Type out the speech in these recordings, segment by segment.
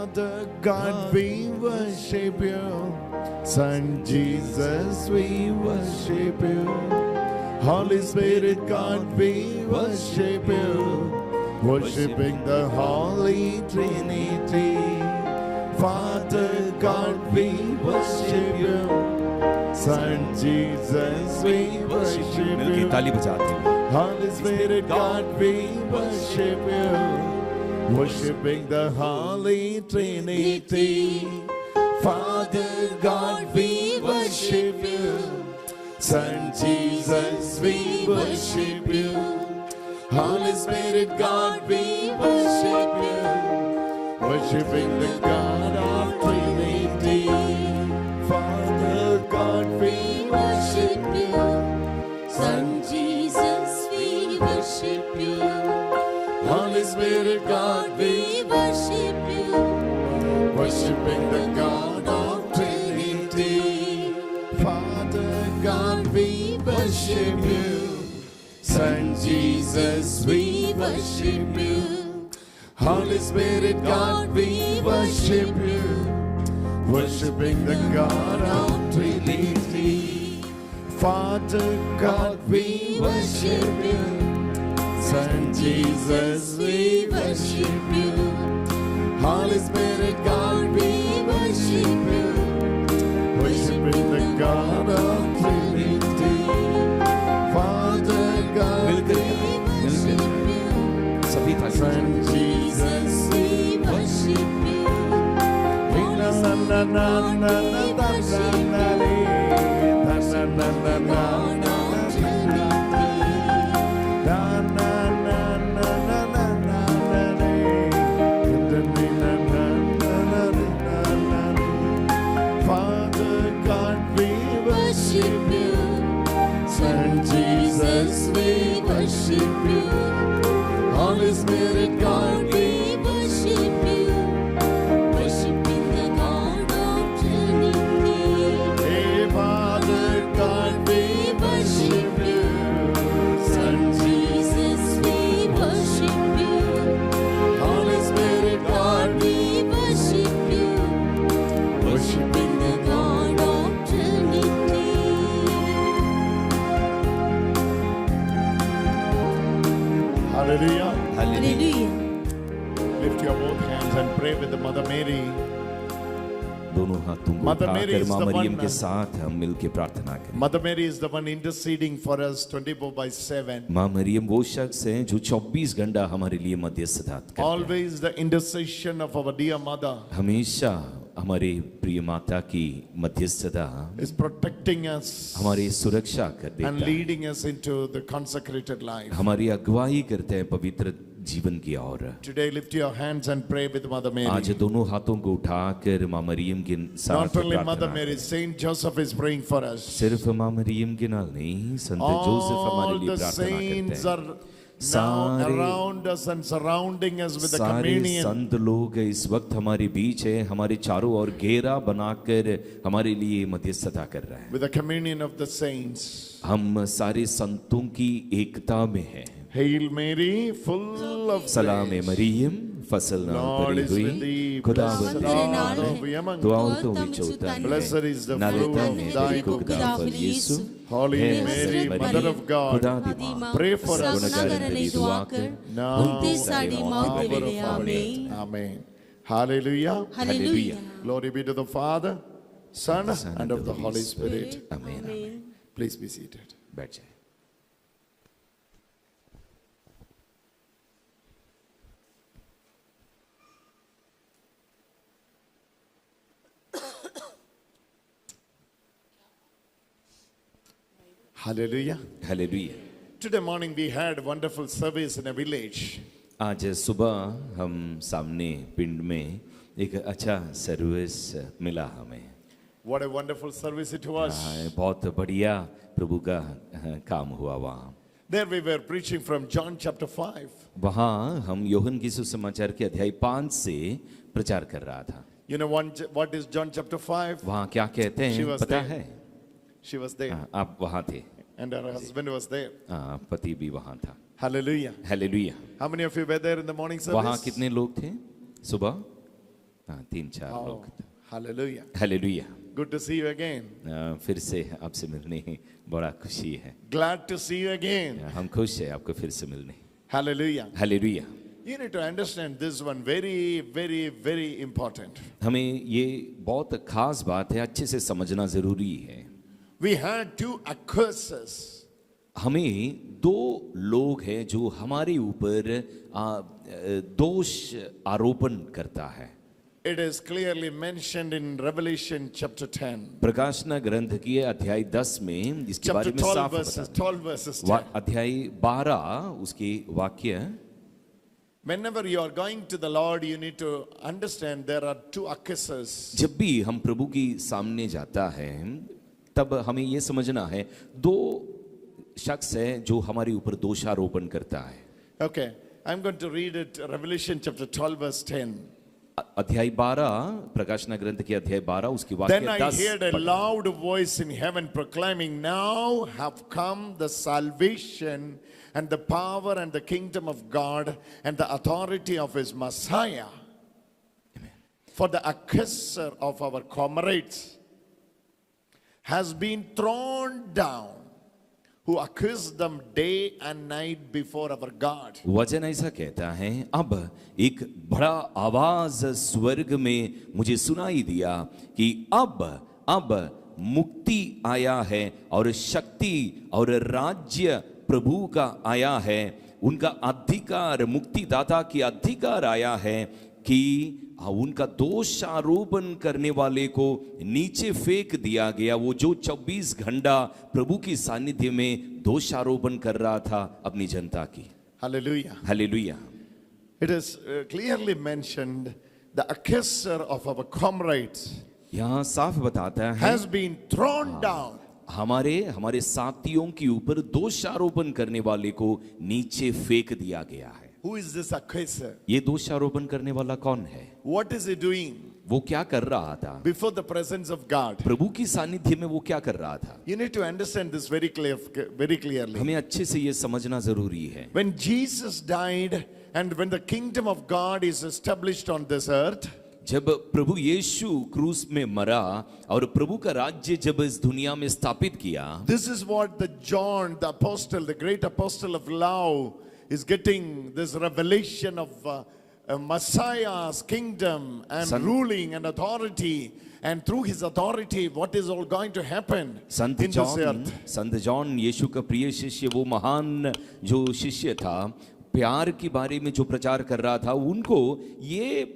Father God, we worship you. Son Jesus, we worship you. Holy Spirit God, we worship you. Worshipping the Holy Trinity. Father God, we worship you. Son Jesus, we worship you. Holy Spirit God, we worship you. Worshipping the Holy Trinity. Father God, we worship you. Son Jesus, we worship you. Holy Spirit God, we worship you. Worshipping the God of Trinity. Father God, we worship you. Son Jesus, we worship you. Holy Spirit God, we worship you. worshipping the God of Trinity. Father God, we worship you. Son Jesus, we worship you. Holy Spirit God, we worship you. Worshipping the God of Trinity. Father God, we worship you. Son Jesus, we worship you. Holy Spirit God, we worship you. Worshipping the God of Trinity. Father God, we worship you. Son Jesus, we worship you. Holy Spirit God, we worship you. Worship you. Holy Spirit God, we worship you. Worshiping the God of Trinity. Hey, Father God, we worship you. Son Jesus, we worship you. Holy Spirit God, we worship you. worshiping The God of Trinity. Hallelujah. Hallelujah. Lift your both hands and pray with the Mother Mary. दोनों हाथों को Mother Mary उठाकर is मां the Maryam one- के साथ हम मिलके प्रार्थना करें। Mother Mary is the one interceding for us 24/7. मां मरियम वो शख्स हैं जो 24 घंटा हमारे लिए मध्यस्थता करते हैं। Always the intercession of our dear mother हमेशा हमारे प्रिय माता की मध्यस्थता is protecting us हमारी सुरक्षा कर and देता है, leading us into the consecrated life. हमारी अगुवाई करते हैं पवित्र जीवन की ओर। Today lift your hands and pray with Mother आज Mary. दोनों हाथों को उठाकर मां मरियम के साथ Not only Mother प्रार्थना Mary, करें। Saint Joseph is praying for us. सिर्फ मां मरियम के नाल नहीं, संत जोसेफ हमारे All लिए the प्रार्थना saints करते हैं। are now सारे- around us and surrounding us with the सारे communion. संत लोग इस वक्त हमारे बीच है, हमारे चारों ओर घेरा बनाकर हमारे लिए मध्यस्थता कर रहे हैं। With the communion of the saints. हम सारे संतों की एकता में हैं। Hail Mary, full of सलाम grace. मरियम फसल नाम Lord भरी is with हुई thee. खुदावंद Blessed तेरे art नाम thou है, among दुआओं women. तो विचोता है, Blessed is the नाले fruit तन of है thy तेरे womb. कुदा फल यीशु। Holy hey Mary, Maryam, Mother of God, खुदा दी मां, pray for us. गुणगान तेरी दुआ कर, now उनकी and साड़ी at the मौत hour वेले of our आमीन। death. Amen. Hallelujah. Hallelujah. Glory be to the Father, Son, and of the Holy Spirit. आमीन। Please be seated. बैठ जाए। Hallelujah. Hallelujah. Today morning we had a wonderful service in a village. आज सुबह हम सामने पिंड में एक अच्छा सर्विस मिला हमें। What a wonderful service it was. बहुत बढ़िया प्रभु का काम हुआ वहाँ। There we were preaching from John chapter 5. वहाँ हम यूहन्ना की सुसमाचार के अध्याय 5 से प्रचार कर रहा था। You know what is John chapter 5? वहाँ क्या कहते She हैं was पता there. है? She was there. आप वहाँ थे। And her husband was there. पति भी वहाँ था। Hallelujah. Hallelujah. How many of you were there in the morning वहाँ service? कितने लोग थे सुबह? हाँ 3-4 Oh, लोग. hallelujah. Hallelujah. Good to see you again. फिर से आपसे मिलने बड़ा खुशी है. Glad to see you again. हम खुश हैं आपको फिर से मिलने. Hallelujah. Hallelujah. You need to understand this one very, very, very important. हमें ये बहुत खास बात है, अच्छे से समझना जरूरी है. We had two accusers. हमें दो लोग हैं जो हमारे ऊपर दोष आरोपण करता है. It is clearly mentioned in Revelation chapter 10. प्रकाशना ग्रंथ की अध्याय 10 में इसके Chapter बारे में 12 साफ verses, बताया. 12 verses 10. अध्याय 12 उसके वाक्य. Whenever you are going to the Lord, you need to understand there are two accusers. जब भी हम प्रभु की सामने जाता है तब हमें ये समझना है दो शख्स है जो हमारे ऊपर दोषारोपण करता है. Okay, I'm going to read it, Revelation chapter 12 verse 10. अध्याय 12 प्रकाशना ग्रंथ के अध्याय 12 उसकी Then वाक्य I 10. heard a loud voice in heaven proclaiming, now have come the salvation and the power and the kingdom of God and the authority of his Messiah. For the accuser of our comrades has been thrown down, who accused them day and night before our God. वचन ऐसा कहता है, अब एक बड़ा आवाज स्वर्ग में मुझे सुनाई दिया कि अब मुक्ति आया है और शक्ति और राज्य प्रभु का आया है. उनका अधिकार, मुक्तिदाता की अधिकार आया है कि उनका दोष आरोपण करने वाले को नीचे फेंक दिया गया. वो जो 24 घंटा प्रभु की सानिध्य में दोष आरोपण कर रहा था अपनी जनता की. Hallelujah. Hallelujah. It is clearly mentioned the accuser of our comrades यहाँ साफ बताता है has been thrown down. हमारे साथियों के ऊपर दोष आरोपण करने वाले को नीचे फेंक दिया गया है. Who is this accuser? ये दोष आरोपण करने वाला कौन है? What is he doing वो क्या कर रहा था? before the presence of God? प्रभु की सानिध्य में वो क्या कर रहा था? You need to understand this very clearly. हमें अच्छे से ये समझना जरूरी है. When Jesus died and when the kingdom of God is established on this earth, जब प्रभु यीशु क्रूस में मरा और प्रभु का राज्य जब इस दुनिया में स्थापित किया, this is what the John, the apostle, the great apostle of love, is getting this revelation of Messiah's kingdom and ruling and authority, and through his authority what is all going to happen in this earth. Sant John यीशु का प्रिय शिष्य, वो महान जो शिष्य था, प्यार के बारे में जो प्रचार कर रहा था, उनको ये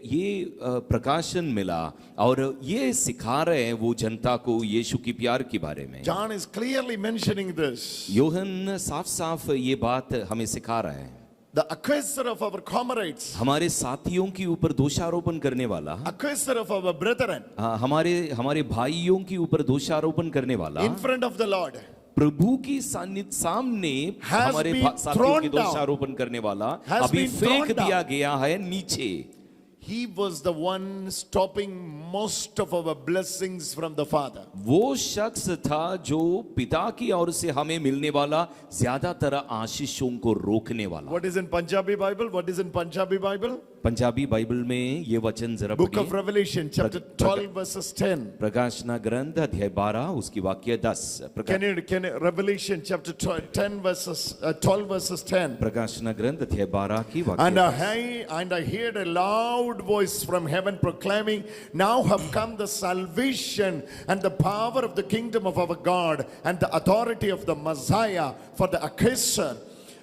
प्रकाशन मिला और ये सिखा रहे हैं वो जनता को यीशु की प्यार के बारे में. John is clearly mentioning this. यूहन्ना साफ-साफ ये बात हमें सिखा रहा है. The accuser of our comrades, हमारे साथियों के ऊपर दोषारोपण करने वाला, accuser of our brethren, हमारे भाइयों के ऊपर दोषारोपण करने वाला, in front of the Lord, प्रभु की सामने हमारे साथियों के दोषारोपण करने वाला अभी फेंक दिया गया है नीचे. he was the one stopping most of our blessings from the Father. वो शख्स था जो पिता की ओर से हमें मिलने वाला ज्यादातर आशीषों को रोकने वाला. What is in Punjabi Bible? What is in Punjabi Bible? Punjabi Bible में ये वचन जरा Book of पढ़िए. Revelation chapter 12 verses 10. प्रकाशना ग्रंथ अध्याय 12 उसकी वाक्य 10. Can you Revelation chapter 10 verses 12 verses 10. प्रकाशना ग्रंथ अध्याय 12 की वाक्य. And I heard a loud voice from heaven proclaiming, now have come the salvation and the power of the kingdom of our God and the authority of the Messiah, for the accuser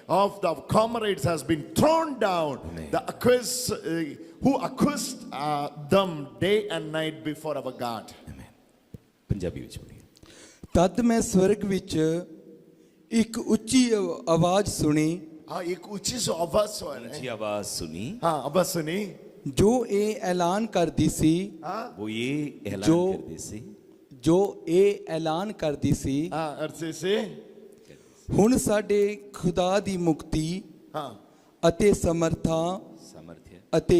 of the comrades has been thrown down. Amen. The accuser who accused them day and night before our God. Amen. Punjabi ਵਿੱਚ ਪੜ੍ਹੀਏ. ਤਦ ਮੈਂ ਸਵਰਗ ਵਿੱਚ ਇੱਕ ਉੱਚੀ ਆਵਾਜ਼ ਸੁਣੀ एक ऊंची सी आवाज सुन रहे ऊंची आवाज सुनी. हाँ आवाज सुनी ਜੋ ਇਹ ਐਲਾਨ ਕਰਦੀ ਸੀ वो ये ऐलान जो- करते से ਜੋ ਇਹ ਐਲਾਨ ਕਰਦੀ ਸੀ हाँ अरसे से ਹੁਣ ਸਾਡੇ ਖੁਦਾ ਦੀ ਮੁਕਤੀ हाँ ਅਤੇ ਸਮਰਥਾ सामर्थ्य ਅਤੇ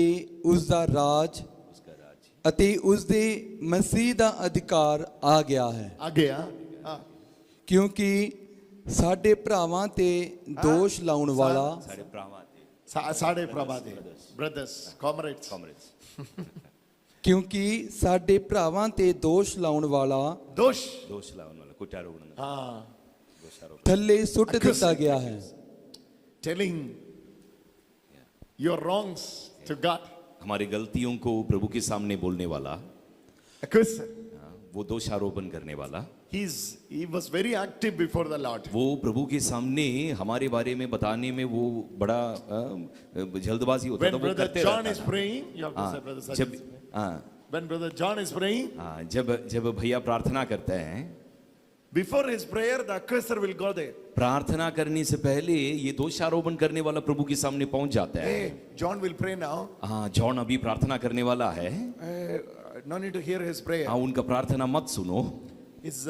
ਉਸ ਦਾ ਰਾਜ उसका राज ਅਤੇ ਉਸ ਦੇ ਮਸੀਹ ਦਾ ਅਧਿਕਾਰ ਆ ਗਿਆ ਹੈ आ गया हाँ ਕਿਉਂਕਿ ਸਾਡੇ ਭਰਾਵਾਂ ਤੇ ਦੋਸ਼ ਲਾਉਣ ਵਾਲਾ सारे प्रावाते साढ़े प्रभाते brothers comrades कॉमरेड्स ਕਿਉਂਕਿ ਸਾਡੇ ਭਰਾਵਾਂ ਤੇ ਦੋਸ਼ ਲਾਉਣ ਵਾਲਾ Dosh. दोष लाने वाला कुटारोपण Ah, ਥੱਲੇ ਸੁੱਟ ਦਿੱਤਾ ਗਿਆ ਹੈ। telling your wrongs to God. हमारी गलतियों को प्रभु के सामने बोलने वाला, Accuser. वो दोषारोपण करने वाला, He was very active before the Lord. वो प्रभु के सामने हमारे बारे में बताने में वो बड़ा जल्दबाजी होता था, When वो Brother करते John रहता is था। praying, you have to हाँ, say, Brother जब Sajid. हाँ When Brother John is praying, हाँ, जब भैया प्रार्थना करते हैं, before his prayer, the accuser will go there. प्रार्थना करने से पहले ये दोषारोपण करने वाला प्रभु के सामने पहुंच जाता है। Hey, John will pray now. हाँ, जॉन अभी प्रार्थना करने वाला है। No need to hear his prayer. हाँ, उनका प्रार्थना मत सुनो, His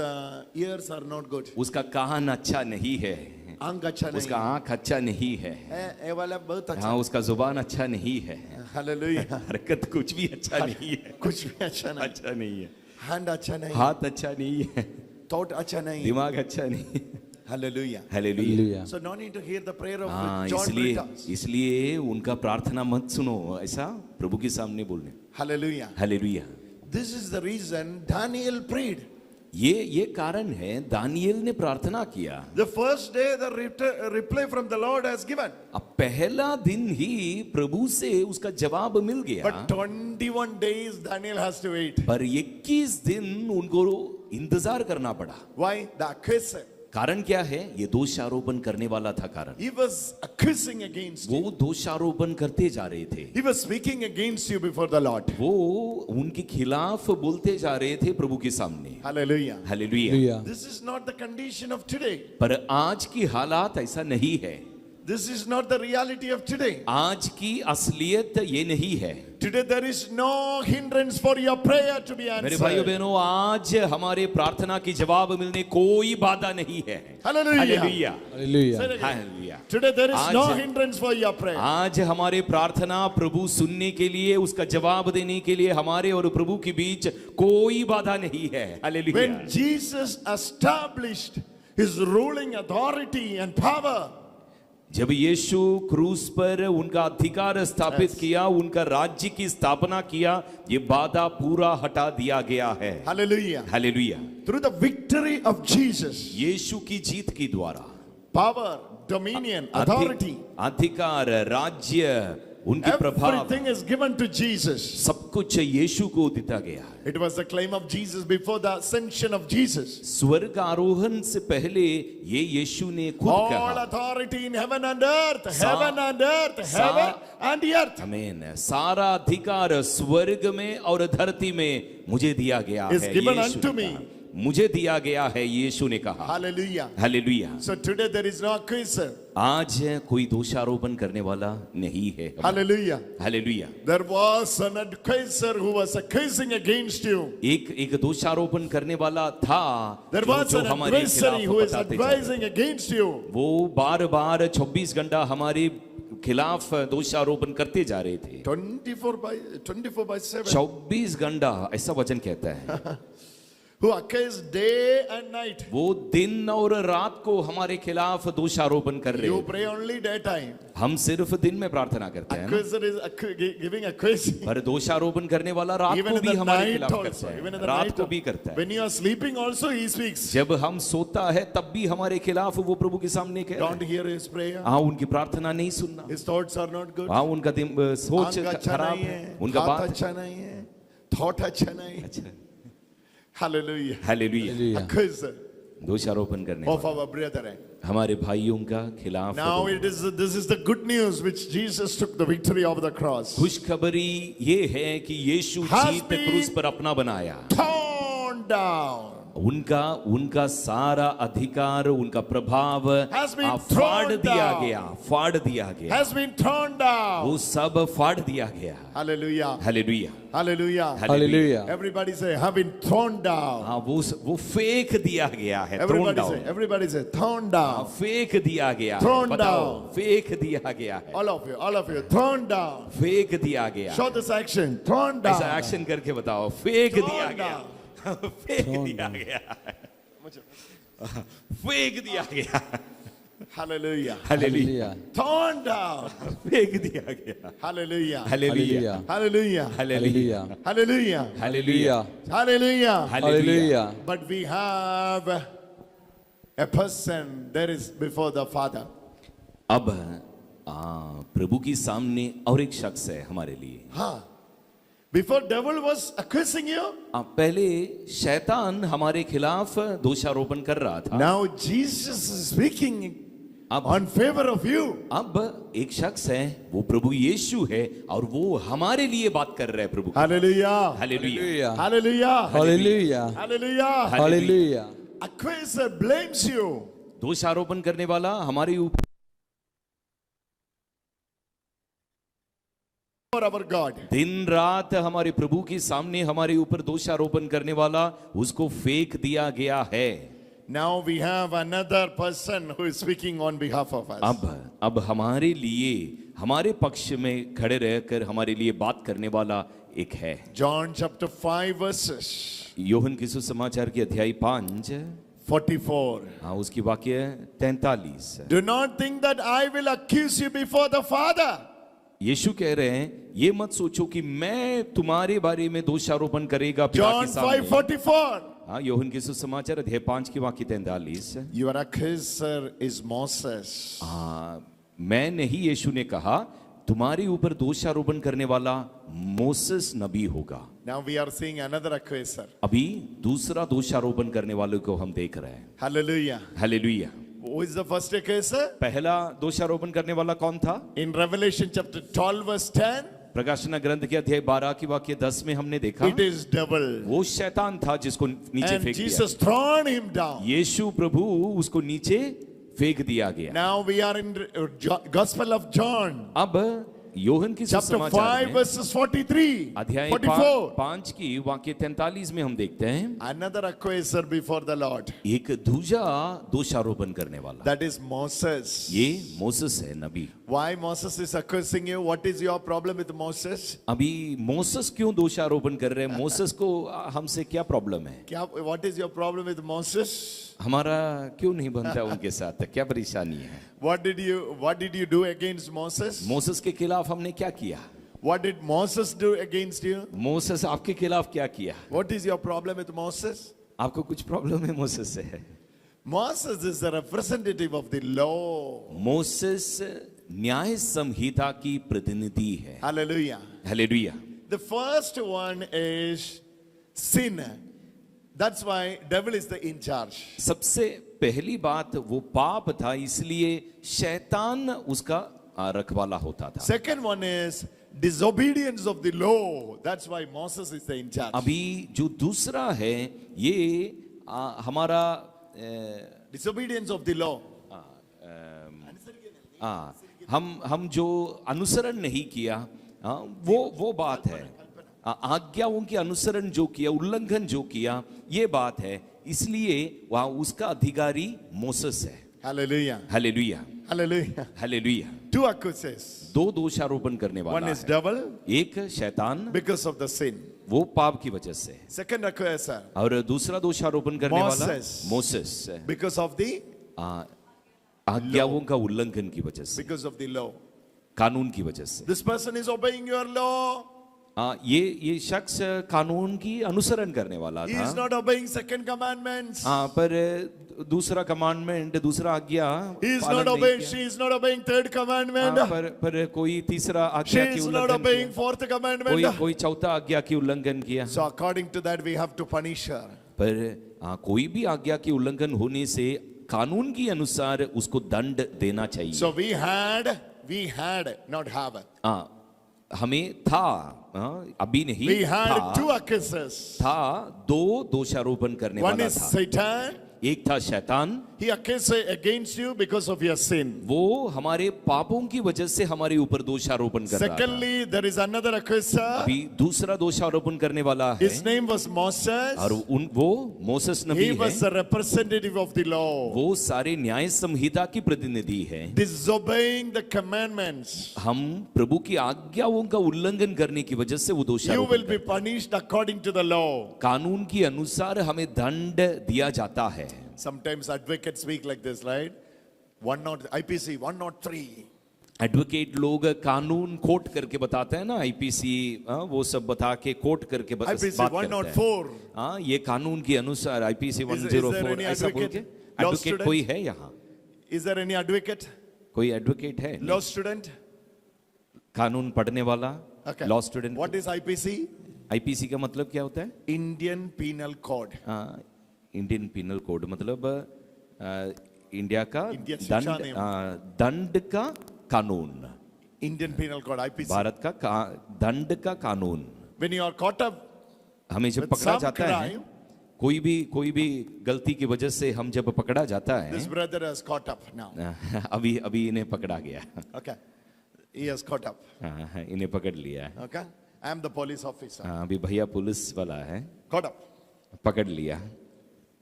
ears are not good. उसका कान अच्छा नहीं है, आंख अच्छा नहीं उसका आंख अच्छा नहीं है, ये वाला बहुत अच्छा। हाँ, उसका जुबान अच्छा नहीं है, Hallelujah. हरकत कुछ भी अच्छा नहीं है, कुछ भी अच्छा नहीं। अच्छा नहीं है, Hand अच्छा नहीं। हाथ अच्छा नहीं है, Thought अच्छा नहीं। दिमाग अच्छा नहीं है। Hallelujah. Hallelujah. So no need to hear the prayer of हाँ, John इसलिए Britas. इसलिए उनका प्रार्थना मत सुनो, ऐसा प्रभु के सामने बोलने। Hallelujah. Hallelujah. This is the reason Daniel prayed. ये कारण है दानियेल ने प्रार्थना किया। The first day the reply from the Lord has given. अब पहला दिन ही प्रभु से उसका जवाब मिल गया, But 21 days Daniel has to wait. पर 21 दिन उनको इंतजार करना पड़ा। Why? The accuser. कारण क्या है? ये दोषारोपण करने वाला था कारण। He was accusing against you. वो दोषारोपण करते जा रहे थे, He was speaking against you before the Lord. वो उनके खिलाफ बोलते जा रहे थे प्रभु के सामने। Hallelujah. Hallelujah. This is not the condition of today. पर आज की हालात ऐसा नहीं है, This is not the reality of today. आज की असलियत ये नहीं है। Today there is no hindrance for your prayer to be मेरे भाइयों answered. बहनों, आज हमारे प्रार्थना की जवाब मिलने कोई बाधा नहीं है। Hallelujah. Hallelujah. Hallelujah. Say it again. Hallelujah. Today there is no आज- hindrance for your prayer. आज हमारे प्रार्थना प्रभु सुनने के लिए, उसका जवाब देने के लिए हमारे और प्रभु के बीच कोई बाधा नहीं है। Hallelujah. When Jesus established his ruling authority and power, जब यीशु क्रूस पर उनका अधिकार स्थापित किया, उनका राज्य की स्थापना किया, ये बाधा पूरा हटा दिया गया है। hallelujah, hallelujah. through the victory of Jesus, यीशु की जीत के द्वारा power, dominion, authority, अधिकार, राज्य, उनके प्रभाव, everything is given to Jesus. सब कुछ यीशु को दिया गया। It was the claim of Jesus before the ascension of Jesus. स्वर्ग आरोहण से पहले ये यीशु ने खुद All कहा, authority in heaven and earth, Sa- heaven and earth, Sa- heaven and earth आमीन, सारा अधिकार स्वर्ग में और धरती में मुझे दिया गया is है, given यीशु unto ने me. कहा। मुझे दिया गया है, यीशु ने कहा। Hallelujah. Hallelujah. So today there is no accuser. आज कोई दोषारोपण करने वाला नहीं है। Hallelujah. Hallelujah. There was an accuser who was accusing against you. एक दोषारोपण करने वाला था, There was जो an हमारे adversary who खिलाफ is बताते जा रहे। advising against you. वो बार-बार 24 घंटा हमारे खिलाफ दोषारोपण करते जा रहे थे। 24 by 7. 24 घंटा ऐसा वचन कहता है। Who accused day and night. वो दिन और रात को हमारे खिलाफ दोषारोपण कर रहे You हैं। pray only daytime. हम सिर्फ दिन में प्रार्थना करते हैं ना? Accuser is giving accusing. पर दोषारोपण करने वाला रात Even को in भी the हमारे night खिलाफ also. करता Even in है, the रात night. को भी करता है। When you are sleeping also he speaks. जब हम सोता है तब भी हमारे खिलाफ वो प्रभु के सामने कह रहा Don't है। hear his prayer. हाँ, उनकी प्रार्थना नहीं सुनना, His thoughts are not good. हाँ, उनका सोच आंख अच्छा खराब नहीं है, है, उनका हाथ बात अच्छा नहीं है, thought अच्छा नहीं है. अच्छा। Hallelujah. हालेलुया। Accuser दोषारोपण करने of वाला our brethren. हमारे भाइयों का खिलाफ। Now this is the good news which Jesus took the victory over the cross. खुशखबरी ये है कि यीशु Has जीत been- क्रूस पर अपना बनाया। Torn down. उनका सारा अधिकार, उनका प्रभाव Has been फाड़ thrown दिया down. गया, फाड़ दिया गया, Has been torn down. वो सब फाड़ दिया गया। Hallelujah. Hallelujah. Hallelujah. Hallelujah. Everybody say, have been thrown down. हाँ, वो फेंक दिया गया है। thrown down। Everybody say, thrown हाँ, down. फेंक दिया गया है। Thrown बताओ, down. फेंक दिया गया है, All of you, thrown down. फेंक दिया गया। Show this action. Thrown down. ऐसा एक्शन करके बताओ, फेंक Thrown दिया गया, down. फेंक दिया गया, फेंक दिया गया। Hallelujah. Hallelujah Torn down. फेंक दिया गया Hallelujah. Hallelujah Hallelujah. Hallelujah Hallelujah. Hallelujah Hallelujah. Hallelujah But we have a person that is before the Father. अब प्रभु की सामने और एक शख्स है हमारे लिए Huh. Before devil was accusing you, पहले शैतान हमारे खिलाफ दोषारोपण कर रहा था now Jesus is speaking अब on favor of you. अब एक शख्स है वो प्रभु यीशु है और वो हमारे लिए बात कर रहा है प्रभु Hallelujah. Hallelujah Hallelujah. Hallelujah Hallelujah. Hallelujah Accuser blames you. दोषारोपण करने वाला हमारे ऊपर For our God. दिन रात हमारे प्रभु के सामने हमारे ऊपर दोषारोपण करने वाला उसको फेंक दिया गया है Now we have another person who is speaking on behalf of us. अब हमारे लिए हमारे पक्ष में खड़े रहकर हमारे लिए बात करने वाला एक है John chapter 5 verses योहन की सुसमाचार की अध्याय 5 44. हाँ उसकी वाक्य 43 Do not think that I will accuse you before the Father. यीशु कह रहे हैं ये मत सोचो कि मैं तुम्हारे बारे में दोषारोपण करेगा पिता John के सामने 5:44. हाँ योहन की सुसमाचार अध्याय 5 की वाक्य 43 Your accuser is Moses. मैं नहीं यीशु ने कहा तुम्हारे ऊपर दोषारोपण करने वाला मोसेस नबी होगा Now we are seeing another accuser. अभी दूसरा दोषारोपण करने वाले को हम देख रहे हैं Hallelujah. Hallelujah Who is the first accuser? पहला दोषारोपण करने वाला कौन था In Revelation chapter 12 verse 10, प्रकाशना ग्रंथ के अध्याय 12 की वाक्य 10 में हमने देखा it is devil. वो शैतान था जिसको नीचे And फेंक दिया Jesus thrown him down. यीशु प्रभु उसको नीचे फेंक दिया गया Now we are in Gospel of John, अब योहन की chapter सुसमाचार 5 में verses 43, अध्याय 44. 5 की वाक्य 43 में हम देखते हैं Another accuser before the Lord. एक दूजा दोषारोपण करने वाला That is Moses. ये मोसेस है नबी Why Moses is accusing you? What is your problem with Moses? अभी मोसेस क्यों दोषारोपण कर रहे हैं मोसेस को हमसे क्या प्रॉब्लम है What is your problem with Moses? हमारा क्यों नहीं बनता उनके साथ क्या परेशानी है What did you do against Moses? Moses के खिलाफ हमने क्या किया What did Moses do against you? Moses आपके खिलाफ क्या किया What is your problem with Moses? आपको कुछ प्रॉब्लम है मोसेस से Moses is the representative of the law. Moses न्याय संहिता की प्रतिनिधि है Hallelujah. Hallelujah The first one is sin. That's why devil is the in charge. सबसे पहली बात वो पाप था इसलिए शैतान उसका रखवाला होता था Second one is disobedience of the law. That's why Moses is the in charge. अभी जो दूसरा है ये हमारा Disobedience of the law. हम जो अनुसरण नहीं किया वो बात है आज्ञाओं के अनुसरण जो किया उल्लंघन जो किया ये बात है इसलिए वहां उसका अधिकारी मोसेस है Hallelujah. Hallelujah Hallelujah. Hallelujah Two accusers. दो दोषारोपण करने One वाला is है devil एक शैतान because of the sin. वो पाप की वजह से Second accuser और दूसरा दोषारोपण करने वाला Moses. मोसेस है because of the आज्ञाओं का उल्लंघन की वजह से because of the law. कानून की वजह से This person is obeying your law. ये शख्स कानून की अनुसरण करने वाला He था is not obeying second commandments. पर दूसरा कमांडमेंट दूसरा आज्ञा He is पालन not नहीं obeying. किया। She is not obeying third commandment. पर कोई तीसरा She आज्ञा की is not उल्लंघन obeying किया fourth commandment. कोई चौथा आज्ञा की उल्लंघन किया So according to that we have to punish her. पर कोई भी आज्ञा की उल्लंघन होने से कानून के अनुसार उसको दंड देना चाहिए So we had, not have. हमें था अभी नहीं We had था, two accusers. था दो दोषारोपण करने One वाला is था Satan. एक था शैतान He accuses against you because of your sin. वो हमारे पापों की वजह से हमारे ऊपर दोषारोपण कर रहा था Secondly, there is another accuser. अभी दूसरा दोषारोपण करने वाला है His name was Moses. और वो मोसेस नबी He was है the representative of the law. वो सारे न्याय संहिता की प्रतिनिधि है Disobeying the commandments. हम प्रभु की आज्ञाओं का उल्लंघन करने की वजह से वो You दोषारोपण will be punished according to the law. कानून के अनुसार हमें दंड दिया जाता है Sometimes advocates speak like this, right? IPC 103. Advocate लोग कानून कोट करके बताते हैं ना, आईपीसी वो सब बता के कोट करके IPC बात करते हैं। 104. हाँ, ये कानून के अनुसार आईपीसी Is there 104 any ऐसा बोल के। advocate? Law advocate student? कोई है यहाँ? Is there any advocate? कोई एडवोकेट है? Law student? कानून पढ़ने वाला, Okay. Law student. What is IPC? IPC का मतलब क्या होता है? Indian Penal Code. Indian penal code, मतलब इंडिया का इंडियन शिक्षा दंड, नियम। दंड का कानून, Indian Penal Code, IPC. Bharat का दंड का कानून। When you are caught up हमें जब with पकड़ा some जाता है, crime, कोई भी गलती की वजह से हम जब पकड़ा जाता है, this brother has caught up now. अभी इन्हें पकड़ा गया। Okay. He has caught up. इन्हें पकड़ लिया है। Okay. I am the police officer. अभी भैया पुलिस वाला है, Caught up. पकड़ लिया।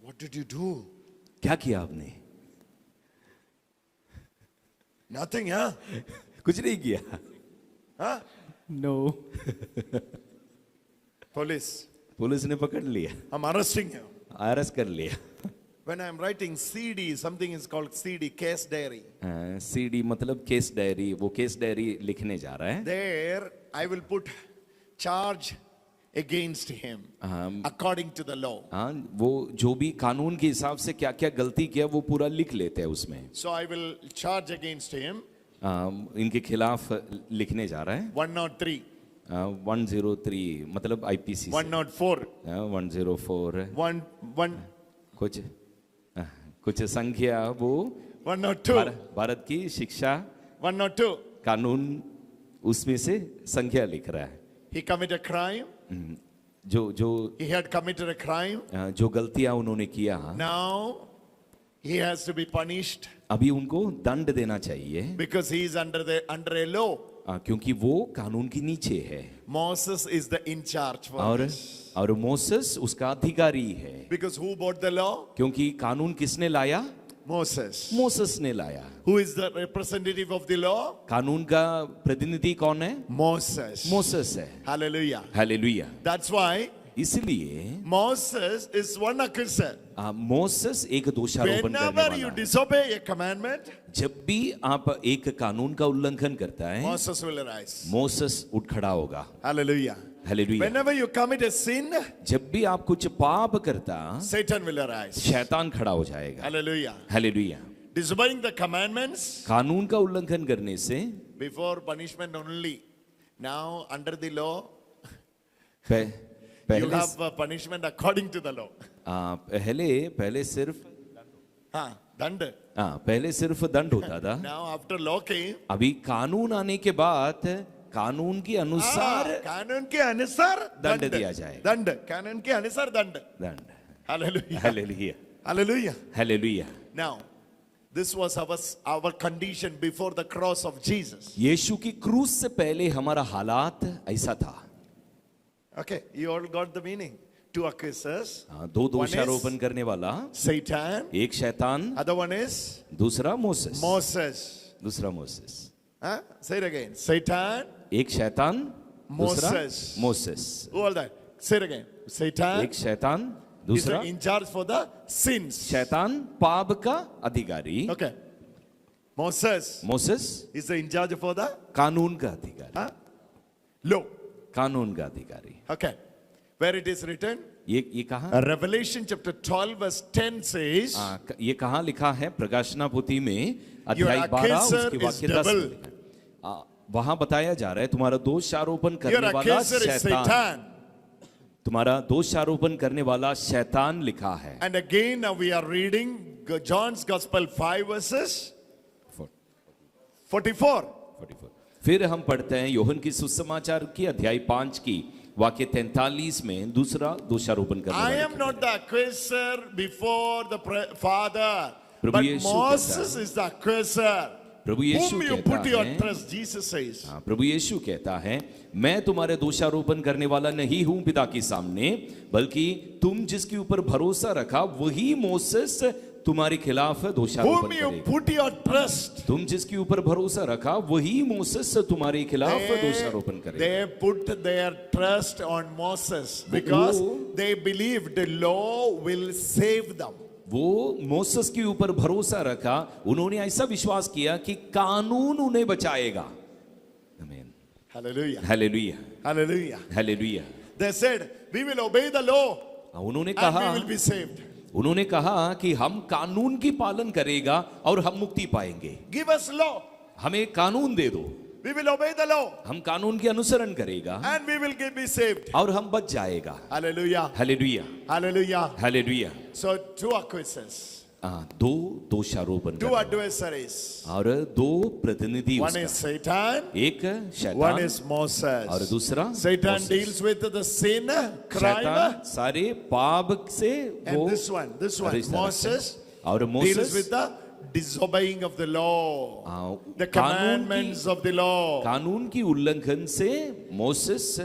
What did you do? क्या किया आपने? Nothing, huh? कुछ नहीं किया। Huh? नो। Police. पुलिस ने पकड़ लिया, I'm arresting you. अरेस्ट कर लिया। When I'm writing CD, something is called CD, case diary. CD मतलब केस डायरी, वो केस डायरी लिखने जा रहा है। There, I will put charge against him according to the law. हाँ, वो जो भी कानून के हिसाब से क्या क्या गलती किया वो पूरा लिख लेते हैं उसमें। So I will charge against him इनके खिलाफ लिखने जा रहा है। 103, 103 मतलब आईपीसी 104, 104 1 कुछ संख्या, वो 102, भारत की शिक्षा 102. कानून उसमें से संख्या लिख रहा है। He committed crime. जो He had committed a crime. जो गलतियां उन्होंने किया, Now he has to be punished अभी उनको दंड देना चाहिए, because he is under a law. क्योंकि वो कानून के नीचे है। Moses is the in charge for और this. मोसेस उसका अधिकारी है, Because who brought the law? क्योंकि कानून किसने लाया? Moses. मोसेस ने लाया। Who is the representative of the law? कानून का प्रतिनिधि कौन है? Moses. मोसेस है। Hallelujah. हालेलुया। That's why इसलिए Moses is one accuser. Moses एक दोषारोपण करने Whenever you वाला है। disobey a commandment, जब भी आप एक कानून का उल्लंघन करता है, Moses will arise. मोसेस उठ खड़ा होगा। Hallelujah. Hallelujah. Whenever you commit a sin, जब भी आप कुछ पाप करता, Satan will arise. शैतान खड़ा हो जाएगा। Hallelujah. Hallelujah. Disobeying the commandments कानून का उल्लंघन करने से before punishment only. Now under the law, you पहले have a punishment according to the law. पहले सिर्फ Dand. पहले सिर्फ दंड होता था। Now after law came, अभी कानून आने के बाद कानून के अनुसार कानून के अनुसार दंड दिया जाएगा। दंड, कानून के अनुसार दंड। दंड। Hallelujah. Hallelujah. Hallelujah. Hallelujah. Now, this was our condition before the cross of Jesus. यीशु की क्रूस से पहले हमारा हालात ऐसा था। Okay, you all got the meaning. Two accusers. दो One is दोषारोपण करने वाला, Satan. एक शैतान, Other one is दूसरा मोसेस। Moses. दूसरा Moses. Say it again. Satan. एक शैतान, दूसरा Moses. Moses. All that. Say it again. Satan एक शैतान, is दूसरा in charge for the sins. शैतान पाप का अधिकारी, Okay. Moses Moses is in charge for the कानून का अधिकारी, law. कानून का अधिकारी। Okay. Where it is written? ये कहाँ? Revelation chapter 12 verse 10 says, ये कहाँ लिखा है? प्रकाशना पोथी में Your अध्याय 12 accuser उसके is वाक्य 10 devil. में लिखा है। वहां बताया जा रहा है तुम्हारा दोषारोपण your करने वाला accuser is शैतान, Satan. तुम्हारा दोषारोपण करने वाला शैतान लिखा है। And again now we are reading John's Gospel 5 verses 44. फिर हम पढ़ते हैं योहन की सुसमाचार की अध्याय 5 की वाक्य 43 में दूसरा दोषारोपण करने I वाला। am not the accuser before the Father, Prabhu but Yeshu Moses कहता है, is the accuser. Prabhu Yeshu Whom you कहता put your है, trust, Jesus says. प्रभु यीशु कहता है, मैं तुम्हारे दोषारोपण करने वाला नहीं हूं पिता के सामने, बल्कि तुम जिसके ऊपर भरोसा रखा वही मोसेस तुम्हारे खिलाफ दोषारोपण Whom you करेगा। put your trust. तुम जिसके ऊपर भरोसा रखा वही मोसेस तुम्हारे खिलाफ दोषारोपण करेगा। They put their trust on Moses because वो- they believed the law will save them. वो मोसेस के ऊपर भरोसा रखा, उन्होंने ऐसा विश्वास किया कि कानून उन्हें बचाएगा। आमीन। Hallelujah. Hallelujah, Hallelujah. Hallelujah. They said, we will obey the law उन्होंने and कहा, we will be saved. उन्होंने कहा कि हम कानून की पालन करेगा और हम मुक्ति पाएंगे। Give us law. हमें कानून दे दो, We will obey the law हम कानून के अनुसरण करेगा and we will be saved. और हम बच जाएगा। Hallelujah. Hallelujah, Hallelujah. Hallelujah. So two accusers, दो दोषारोपण two करने adversaries. वाले। और दो प्रतिनिधि One उसका। is Satan, एक one शैतान is Moses. और दूसरा Satan Moses. deals with the sin, crime, शैतान सारे पाप से and वो this one, और इस तरह से। Moses और deals Moses with the disobeying of the law, the कानून commandments of the law. कानून की उल्लंघन से मोसेस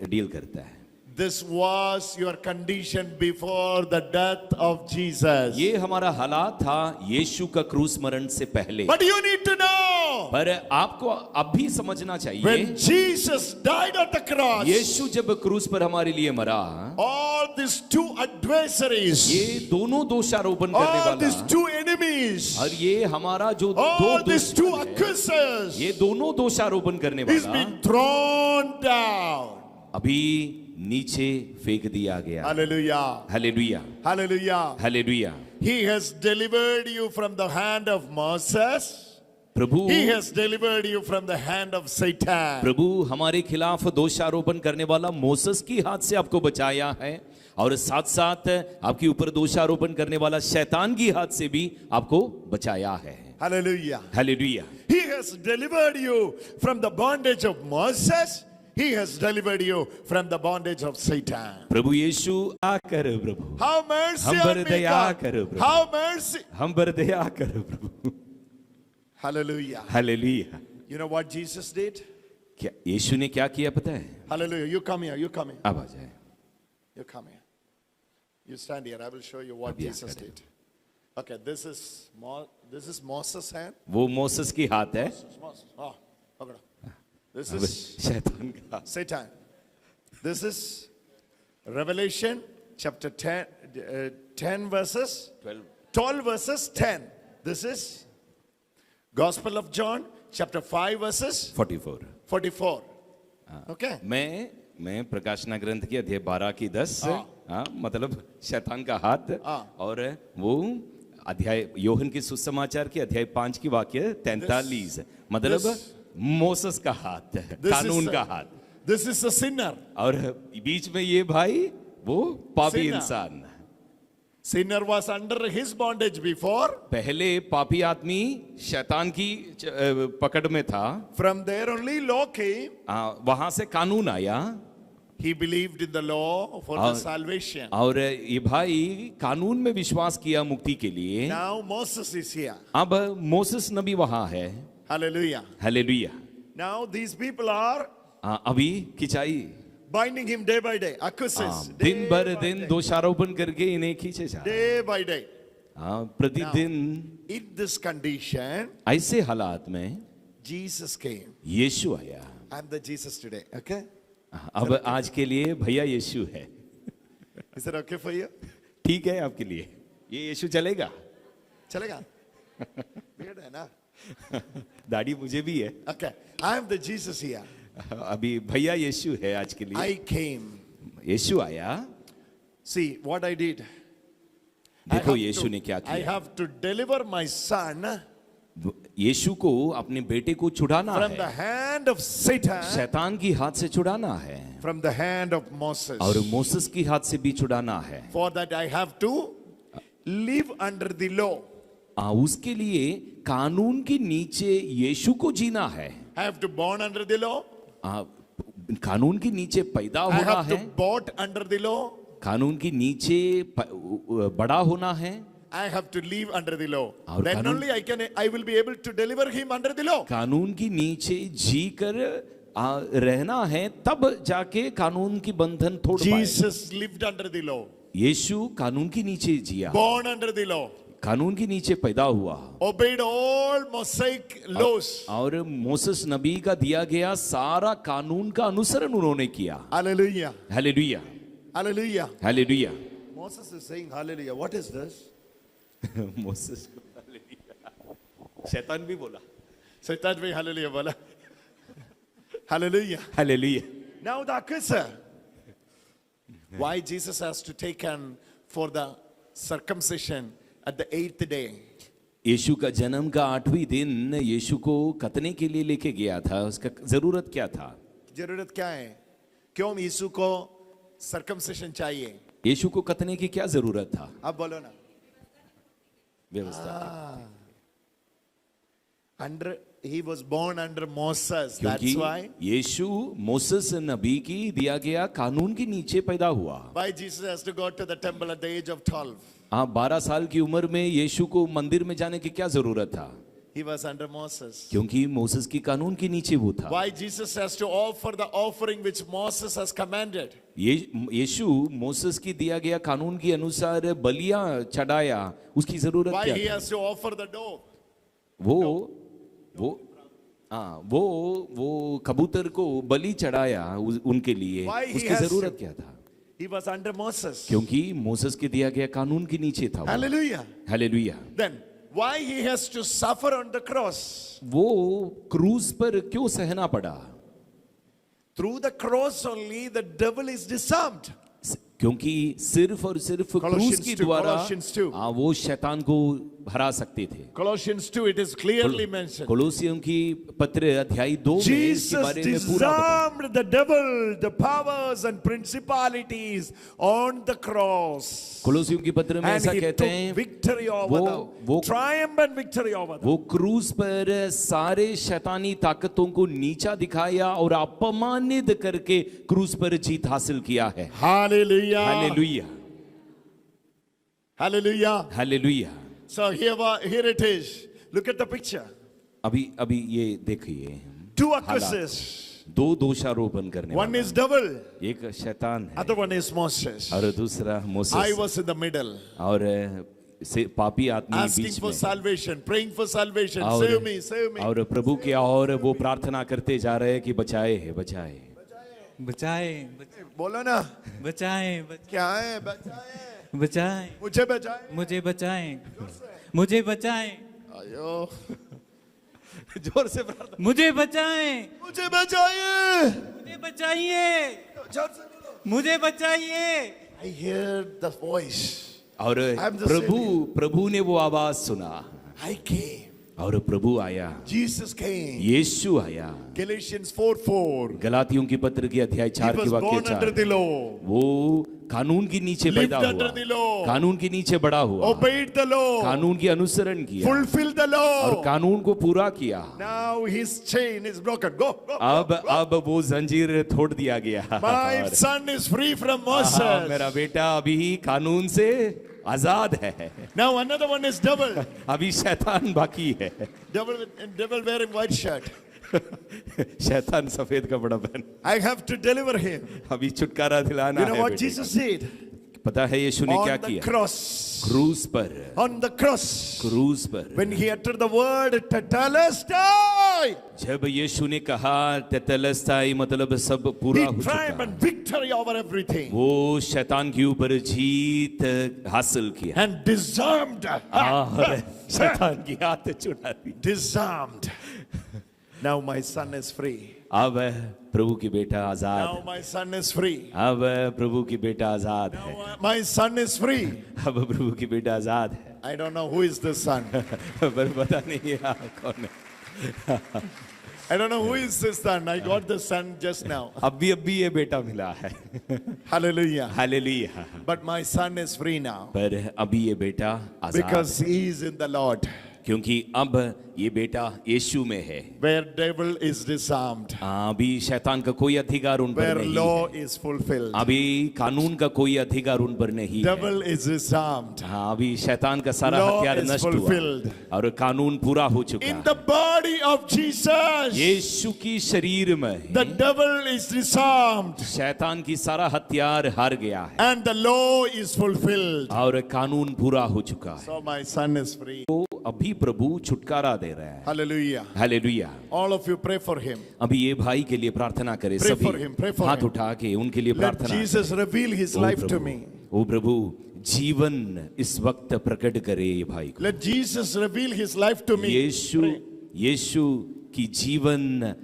डील करता है। This was your condition before the death of Jesus. ये हमारा हालात था यीशु का क्रूस मरण से पहले। But you need to know, पर आपको अब भी समझना चाहिए, when Jesus died at the cross, यीशु जब क्रूस पर हमारे लिए मरा, all these two adversaries, ये दोनों दोषारोपण करने all these वाला two enemies, और ये हमारा जो all दो these two दुश्मन है, accusers ये दोनों दोषारोपण करने is वाला being thrown down. अभी नीचे फेंक दिया गया। Hallelujah. Hallelujah, Hallelujah. Hallelujah. He has delivered you from the hand of Moses. Prabhu He has delivered you from the hand of Satan. प्रभु हमारे खिलाफ दोषारोपण करने वाला मोसेस की हाथ से आपको बचाया है और साथ साथ आपके ऊपर दोषारोपण करने वाला शैतान की हाथ से भी आपको बचाया है। Hallelujah. Hallelujah. He has delivered you from the bondage of Moses. He has delivered you from the bondage of Satan. प्रभु यीशु आकर प्रभु How mercy हम on पर me, दया God. करो प्रभु, How mercy. हम पर दया करो प्रभु। Hallelujah. Hallelujah. You know what Jesus did? क्या यीशु ने क्या किया पता है? Hallelujah. You come here. You come here. अब आ जाए। You come here. You stand here. I will show you what अब यहाँ Jesus करें। did. Okay, this is Moses' hand. वो मोसेस की हाथ है, This is Moses. Oh, okay. This अब is शैतान का। Satan. This is Revelation chapter 10 verses 12 verses 10. This is Gospel of John chapter 5 verses 44। 44. Okay. मैं प्रकाशना ग्रंथ की अध्याय 12 की 10, हाँ, मतलब शैतान का हाथ, और वो अध्याय योहन की सुसमाचार की अध्याय 5 की वाक्य 43, मतलब मोसेस का हाथ, कानून का हाथ। This is a sinner. और बीच में ये भाई वो पापी Sinner. इंसान, Sinner was under his bondage before. पहले पापी आदमी शैतान की पकड़ में था। From there only law came. वहां से कानून आया। He believed in the law for the salvation. और ये भाई कानून में विश्वास किया मुक्ति के लिए। Now Moses is here. अब मोसेस नबी वहां है। Hallelujah. Hallelujah. Now these people are अभी खिंचाई, binding him day by day. Accusers. दिन भर दिन दोषारोपण करके इन्हें खींचे जा रहे Day by day. हैं। प्रतिदिन In this condition, ऐसे हालात में Jesus came. यीशु आया। I'm the Jesus today. Okay? अब आज के लिए भैया यीशु है। Is that okay for you? ठीक है आपके लिए, ये यीशु चलेगा। चलेगा? Weird है ना? दाढ़ी मुझे भी है। Okay. I am the Jesus here. अभी भैया यीशु है आज के लिए। I came. यीशु आया। See what I did. देखो यीशु ने क्या I किया। have to deliver my son यीशु को अपने बेटे को छुड़ाना from the है, hand of Satan, शैतान की हाथ से छुड़ाना है, from the hand of Moses. और मोसेस की हाथ से भी छुड़ाना है। For that I have to live under the law. उसके लिए कानून के नीचे यीशु को जीना है। I have to born under the law. कानून के नीचे पैदा I होना have to है, bought under the law. कानून के नीचे बड़ा होना है, I have to live under the law. और Then कानून- only I will be able to deliver him under the law. कानून के नीचे जी कर रहना है, तब जाके कानून की बंधन तोड़ पाए। Jesus lived under the law. यीशु कानून के नीचे जिया, Born under the law. कानून के नीचे पैदा हुआ, Obeyed all Mosaic laws. और मोसेस नबी का दिया गया सारा कानून का अनुसरण उन्होंने किया। Hallelujah. Hallelujah, Hallelujah. Hallelujah. Moses is saying hallelujah. What is this? Moses को हालेलुया, शैतान भी बोला Satan bhi hallelujah bola. Hallelujah. Hallelujah. Now the accuser. Why Jesus has to take on for the circumcision at the 8th day? यीशु का जन्म का 8वें दिन यीशु को कतने के लिए लेके गया था, उसका जरूरत क्या था? जरूरत क्या है? क्यों यीशु को circumcision चाहिए? यीशु को कतने की क्या जरूरत था? आप बोलो ना. व्यवस्था Under he was born under Moses. That's क्योंकि why. यीशु मोसेस नबी की दिया गया कानून के नीचे पैदा हुआ। Why Jesus has to go to the temple at the age of 12? हाँ, 12 साल की उम्र में यीशु को मंदिर में जाने की क्या जरूरत था? He was under Moses. क्योंकि मोसेस की कानून के नीचे वो था। Why Jesus has to offer the offering which Moses has commanded? Yeshu Moses की दिया गया कानून के अनुसार बलियां चढ़ाया, उसकी जरूरत Why क्या he थी? has to offer the dove? वो कबूतर को बलि चढ़ाया उनके लिए, Why he उसकी has जरूरत to? क्या था? He was under Moses. क्योंकि मोसेस के दिया गया कानून के नीचे था वो। Hallelujah. Hallelujah. Then why he has to suffer on the cross? वो क्रूज पर क्यों सहना पड़ा? Through the cross only the devil is disarmed. क्योंकि सिर्फ और सिर्फ क्रूज Colossians के 2, द्वारा Colossians 2. वो शैतान को हरा सकते थे। Colossians 2 it is clearly mentioned. कोलोसियों की पत्र अध्याय 2 में इसके Jesus बारे में पूरा बताया। disarmed the devil, the powers and principalities on the cross. कोलोसियों की पत्र में And ऐसा he कहते took हैं, victory over वो the triumphant victory over them. वो क्रूज पर सारे शैतानी ताकतों को नीचा दिखाया और अपमानित करके क्रूज पर जीत हासिल किया है। Hallelujah. Hallelujah, Hallelujah. Hallelujah. So here it is. Look at the picture. अभी ये देखिए, Two हालात। accusers. दो दोषारोपण करने One वाला, is devil, एक शैतान है other one is Moses. और दूसरा I Moses, was in the middle, और से पापी आदमी asking बीच for में, salvation, praying for salvation. Save me, save me. और प्रभु की और वो प्रार्थना करते जा रहे हैं कि बचाए बचाए। बचाए बोलो ना, बचाए क्या है? बचाए, बचाए मुझे बचाए। मुझे बचाए मुझे बचाए आयो, जोर से प्रार्थना। मुझे बचाए मुझे बचाइए। मुझे बचाइए जोर से बोलो। मुझे बचाइए। I hear the voice. और I'm the प्रभु ने वो आवाज सुना I came. और प्रभु आया, Jesus came. यीशु आया। Galatians 4:4. गलातियों की पत्र की अध्याय He 4 की was वाक्य born under 4, the law, वो कानून के नीचे lived पैदा under हुआ, the law, कानून के नीचे बड़ा हुआ, obeyed the law, कानून की अनुसरण किया fulfilled the और law. कानून को पूरा किया। Now his chain is broken. Go. अब वो जंजीर तोड़ दिया गया। My और son is free from मेरा Moses. बेटा अभी कानून से आजाद है। Now another one is devil. अभी शैतान बाकी है। Devil wearing white shirt. शैतान सफेद कपड़ा पहन, I have to deliver him. अभी छुटकारा दिलाना You know है what बेटे Jesus का। did? पता है यीशु ने क्या On the किया? cross. क्रूज पर, On the cross. क्रूज पर When he uttered the word tetelestai, जब यीशु ने कहा तेतलस्ताई, मतलब सब पूरा he हो triumphed चुका, and victory over everything वो शैतान के ऊपर जीत हासिल किया and disarmed. और शैतान की हाथ छुड़ा दी। Disarmed. Now my son is free. अब प्रभु की बेटा आजाद, Now my son is free. अब प्रभु की बेटा आजाद है, Now my son is free. अब प्रभु की बेटा आजाद है। I don't know who is the son. पर पता नहीं है कौन है। I don't know who is this son. I got the son just now. अभी ये बेटा मिला है। Hallelujah. Hallelujah. But my son is free now पर अभी ये बेटा आजाद, because he is in the Lord, क्योंकि अब ये बेटा यीशु में है। where devil is disarmed, अभी शैतान का कोई अधिकार उन पर where नहीं law है। is fulfilled. अभी कानून का कोई अधिकार उन पर नहीं है। Devil is disarmed. हाँ, अभी शैतान का सारा Law हथियार is नष्ट fulfilled. हुआ और कानून पूरा हो चुका In है। the body of Jesus, यीशु की शरीर में the devil is disarmed शैतान की सारा हथियार हार गया है and the law is fulfilled. और कानून पूरा हो चुका है। So my son is free. तो अभी प्रभु छुटकारा दे रहा है। Hallelujah. Hallelujah. All of you pray for him. अभी ये भाई के लिए प्रार्थना करें, Pray सभी for him, pray for हाथ him. उठा के उनके लिए Let प्रार्थना Jesus reveal his O life to Prabhu, me. ओ प्रभु जीवन इस वक्त प्रकट करे ये भाई को। Let Jesus reveal his life to me. यीशु की जीवन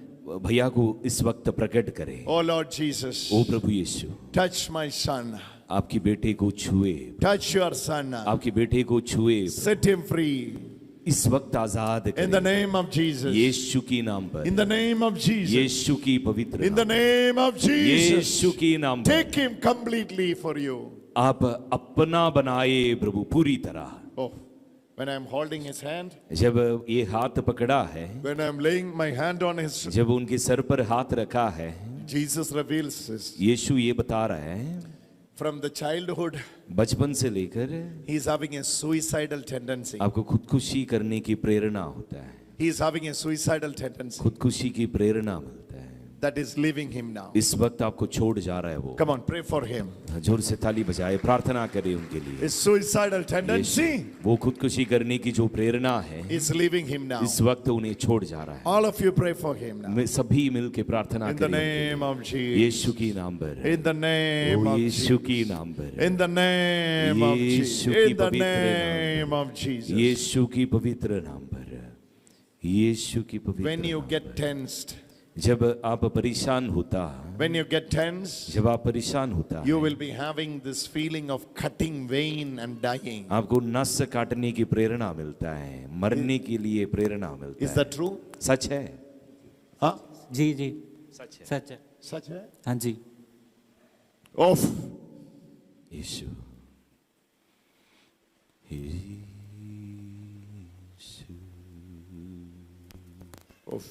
भैया को इस वक्त प्रकट करे। Oh Lord Jesus, O Prabhu Yeshu, touch my son. आपकी बेटे को छुए, Touch your son. आपके बेटे को छुए, Set him free. इस वक्त आजाद In the करें name of Jesus. यीशु की नाम पर, In the name of Jesus. यीशु की पवित्र In the नाम, name of Jesus. यीशु की नाम पर Take him completely for you. आप अपना बनाए प्रभु पूरी तरह। Oh, when I'm holding his hand, जब ये हाथ पकड़ा है, when I'm laying my hand on his, जब उनके सर पर हाथ रखा है, Jesus reveals this. यीशु ये बता रहा है From the childhood, बचपन से लेकर he's having a suicidal tendency. आपको खुदकुशी करने की प्रेरणा होता है, He's having a suicidal tendency खुदकुशी की प्रेरणा मिलता है। that is leaving him now. इस वक्त आपको छोड़ जा रहा है वो। Come on, pray for him. जोर से ताली बजाए, प्रार्थना करें उनके लिए। His suicidal tendency वो खुदकुशी करने की जो प्रेरणा है is leaving him now. इस वक्त उन्हें छोड़ जा रहा है। All of you pray for him now. मैं सभी मिलके प्रार्थना In the करें उनके name लिए। of Jesus. यीशु की नाम पर, In the name O of Yeshu Jesus. की नाम पर, In the name of Jesus. यीशु की In the पवित्र name of Jesus. यीशु की पवित्र नाम पर, यीशु की पवित्र When you नाम get पर। tensed, जब आप परेशान होता, when you get tense, जब आप परेशान होता you है, will be having this feeling of cutting vein and dying. आपको नस काटने की प्रेरणा मिलता है, मरने के लिए प्रेरणा मिलता Is है। that true? सच है, Huh? जी जी सच है। सच है। Such है? हाँ जी। Off. Yeshu, Off.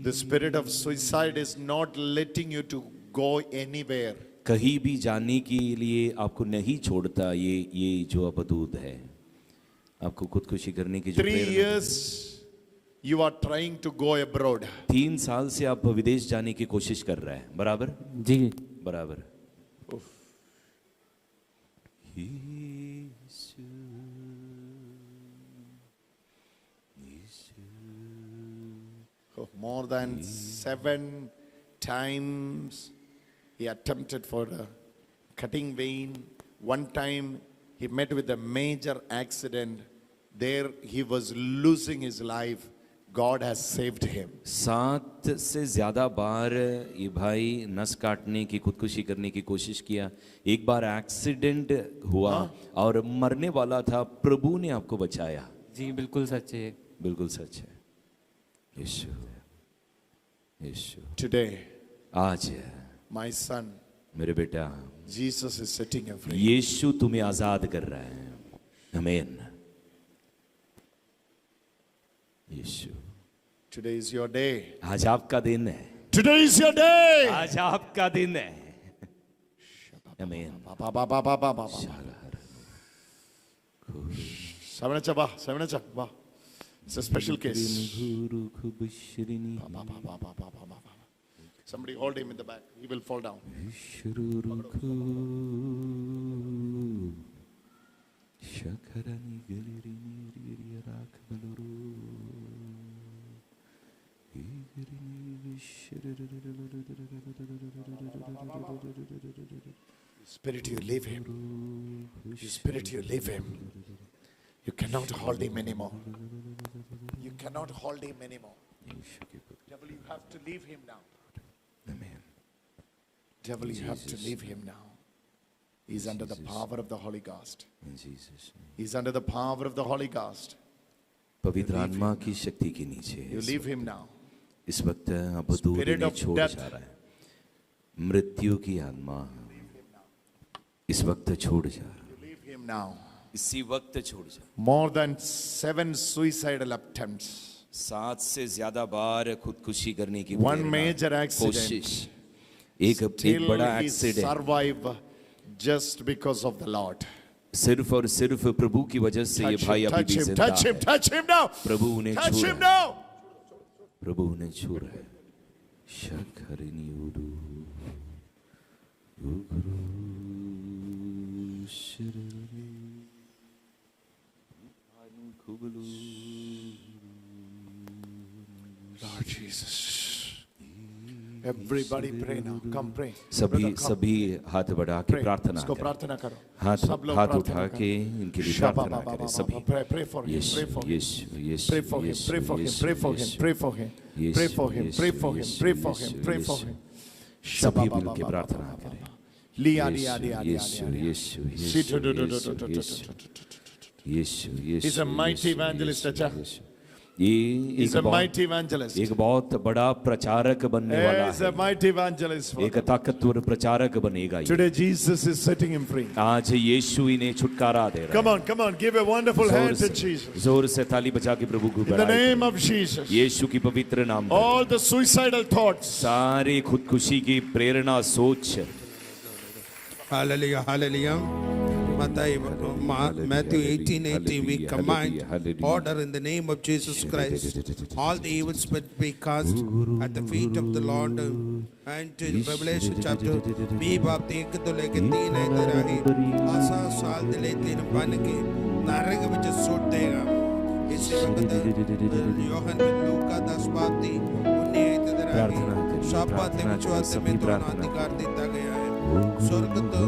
The spirit of suicide is not letting you to go anywhere. कहीं भी जाने के लिए आपको नहीं छोड़ता ये जो अपदूत है, आपको खुदकुशी करने की जो 3 प्रेरणा। years you are trying to go abroad. 3 साल से आप विदेश जाने की कोशिश कर रहे हैं, बराबर जी बराबर। Oh, more than 7 times he attempted for a cutting vein. One time he met with a major accident. There he was losing his life. God has saved him. 7 से ज्यादा बार ये भाई नस काटने की, खुदकुशी करने की कोशिश किया। एक बार एक्सीडेंट हुआ और मरने वाला था, प्रभु ने आपको बचाया। जी बिल्कुल सच है। बिल्कुल सच है। यीशु, यीशु, Today, आज my son, मेरे बेटा, Jesus is setting you free. यीशु तुम्हें आजाद कर रहा है। आमीन। यीशु, Today is your day. आज आपका दिन है। Today is your day. आज आपका दिन है। आमीन। Ba, ba, ba, ba, ba, ba, ba. Savanacha, ba, Savanacha, ba. It's a special case. Ba, ba, ba, ba, ba, ba, ba, ba. Somebody hold him in the back. He will fall down. Spirit, you leave him. You spirit, you leave him. You cannot hold him anymore. You cannot hold him anymore. Devil, you have to leave him now. Amen. Devil, you have to leave him now. He's under the power of the Holy Ghost. In Jesus' name. He's under the power of the Holy Ghost. पवित्र आत्मा की शक्ति के नीचे You leave him now. इस वक्त अपदूत Spirit ने of छोड़ death. जा रहा है। मृत्यु की आत्मा इस वक्त छोड़ जा रहा है। You leave him now. इसी वक्त छोड़ जा। More than 7 suicidal attempts. 7 से ज्यादा बार खुदकुशी करने की One प्रेरणा, major accident. कोशिश, एक Till बड़ा he accident, survive just because of the Lord. सिर्फ और सिर्फ प्रभु की वजह से ये Touch भाई him, अभी touch भी him, जिंदा touch him, है। touch him now. प्रभु उन्हें Touch छू him रहा है। now. प्रभु उन्हें छू रहा है। शखरनी उडू, उगरू, शररी, Bhanu खुगलू। Lord Jesus. Everybody pray now. Come pray. सभी Brother, come. सभी हाथ बढ़ा के Pray. प्रार्थना इसको करें। प्रार्थना करो। हाथ सब लोग हाथ प्रार्थना उठा करो। के इनके लिए Shabba, प्रार्थना ba, ba, करें ba, सभी। ba. Pray for him. Yeshu Pray for him. Yeshu Yeshu Pray for him. Yeshu, Pray for him. Yeshu, Pray for him. Yeshu, Pray for him. Yeshu, Pray for him. Yeshu, Pray for him. Yeshu, Pray for Yeshu, him. Pray for Yeshu. him. सभी Shabba, मिल ba, के ba, ba, प्रार्थना ba, ba, करें। ba. Liya, Yeshu liya, liya, liya, Yeshu liya, liya. Yeshu Shito, do, do, do, Yeshu do, do, do, Yeshu do, do, do, do. Yeshu Yeshu He's a mighty Yeshu, evangelist, यीशु, अच्छा। यीशु। ये He's एक a mighty बहुत evangelist. एक बहुत बड़ा प्रचारक बनने वाला He's a है। mighty evangelist. एक ताकतवर प्रचारक बनेगा ये। Today Jesus is setting him free. आज यीशु इन्हें छुटकारा दे रहा Come on, come on. Give a wonderful है। hand to Jesus. जोर से ताली बजा के प्रभु को In the बड़ाई name करें। of Jesus. यीशु की पवित्र नाम पर All the suicidal thoughts. सारी खुदकुशी की प्रेरणा सोच Hallelujah, hallelujah. Matthew 18:18, we command order in the name of Jesus Christ. All the evil spirits be cast at the feet of the Lord. And to Revelation chapter, we बाप 1 ਤੋਂ ਲੈ ਕੇ 3 ਹੈ ਤਰਾਹੀ ਆਸਾ ਸਾਲ ਦੇ ਲਈ 3 ਬਣ ਕੇ ਨਰਕ ਵਿੱਚ ਸੁੱਟ ਦੇਗਾ। इसी वक्त यूहन्ना में लूका 10:19 19 ਤਰਾਹੀ ਸ਼ਾਪਾਂ ਦੇ ਵਿੱਚ ਵਾਸਤੇ में तो अधिकार ਦਿੱਤਾ ਗਿਆ है। स्वर्ग तो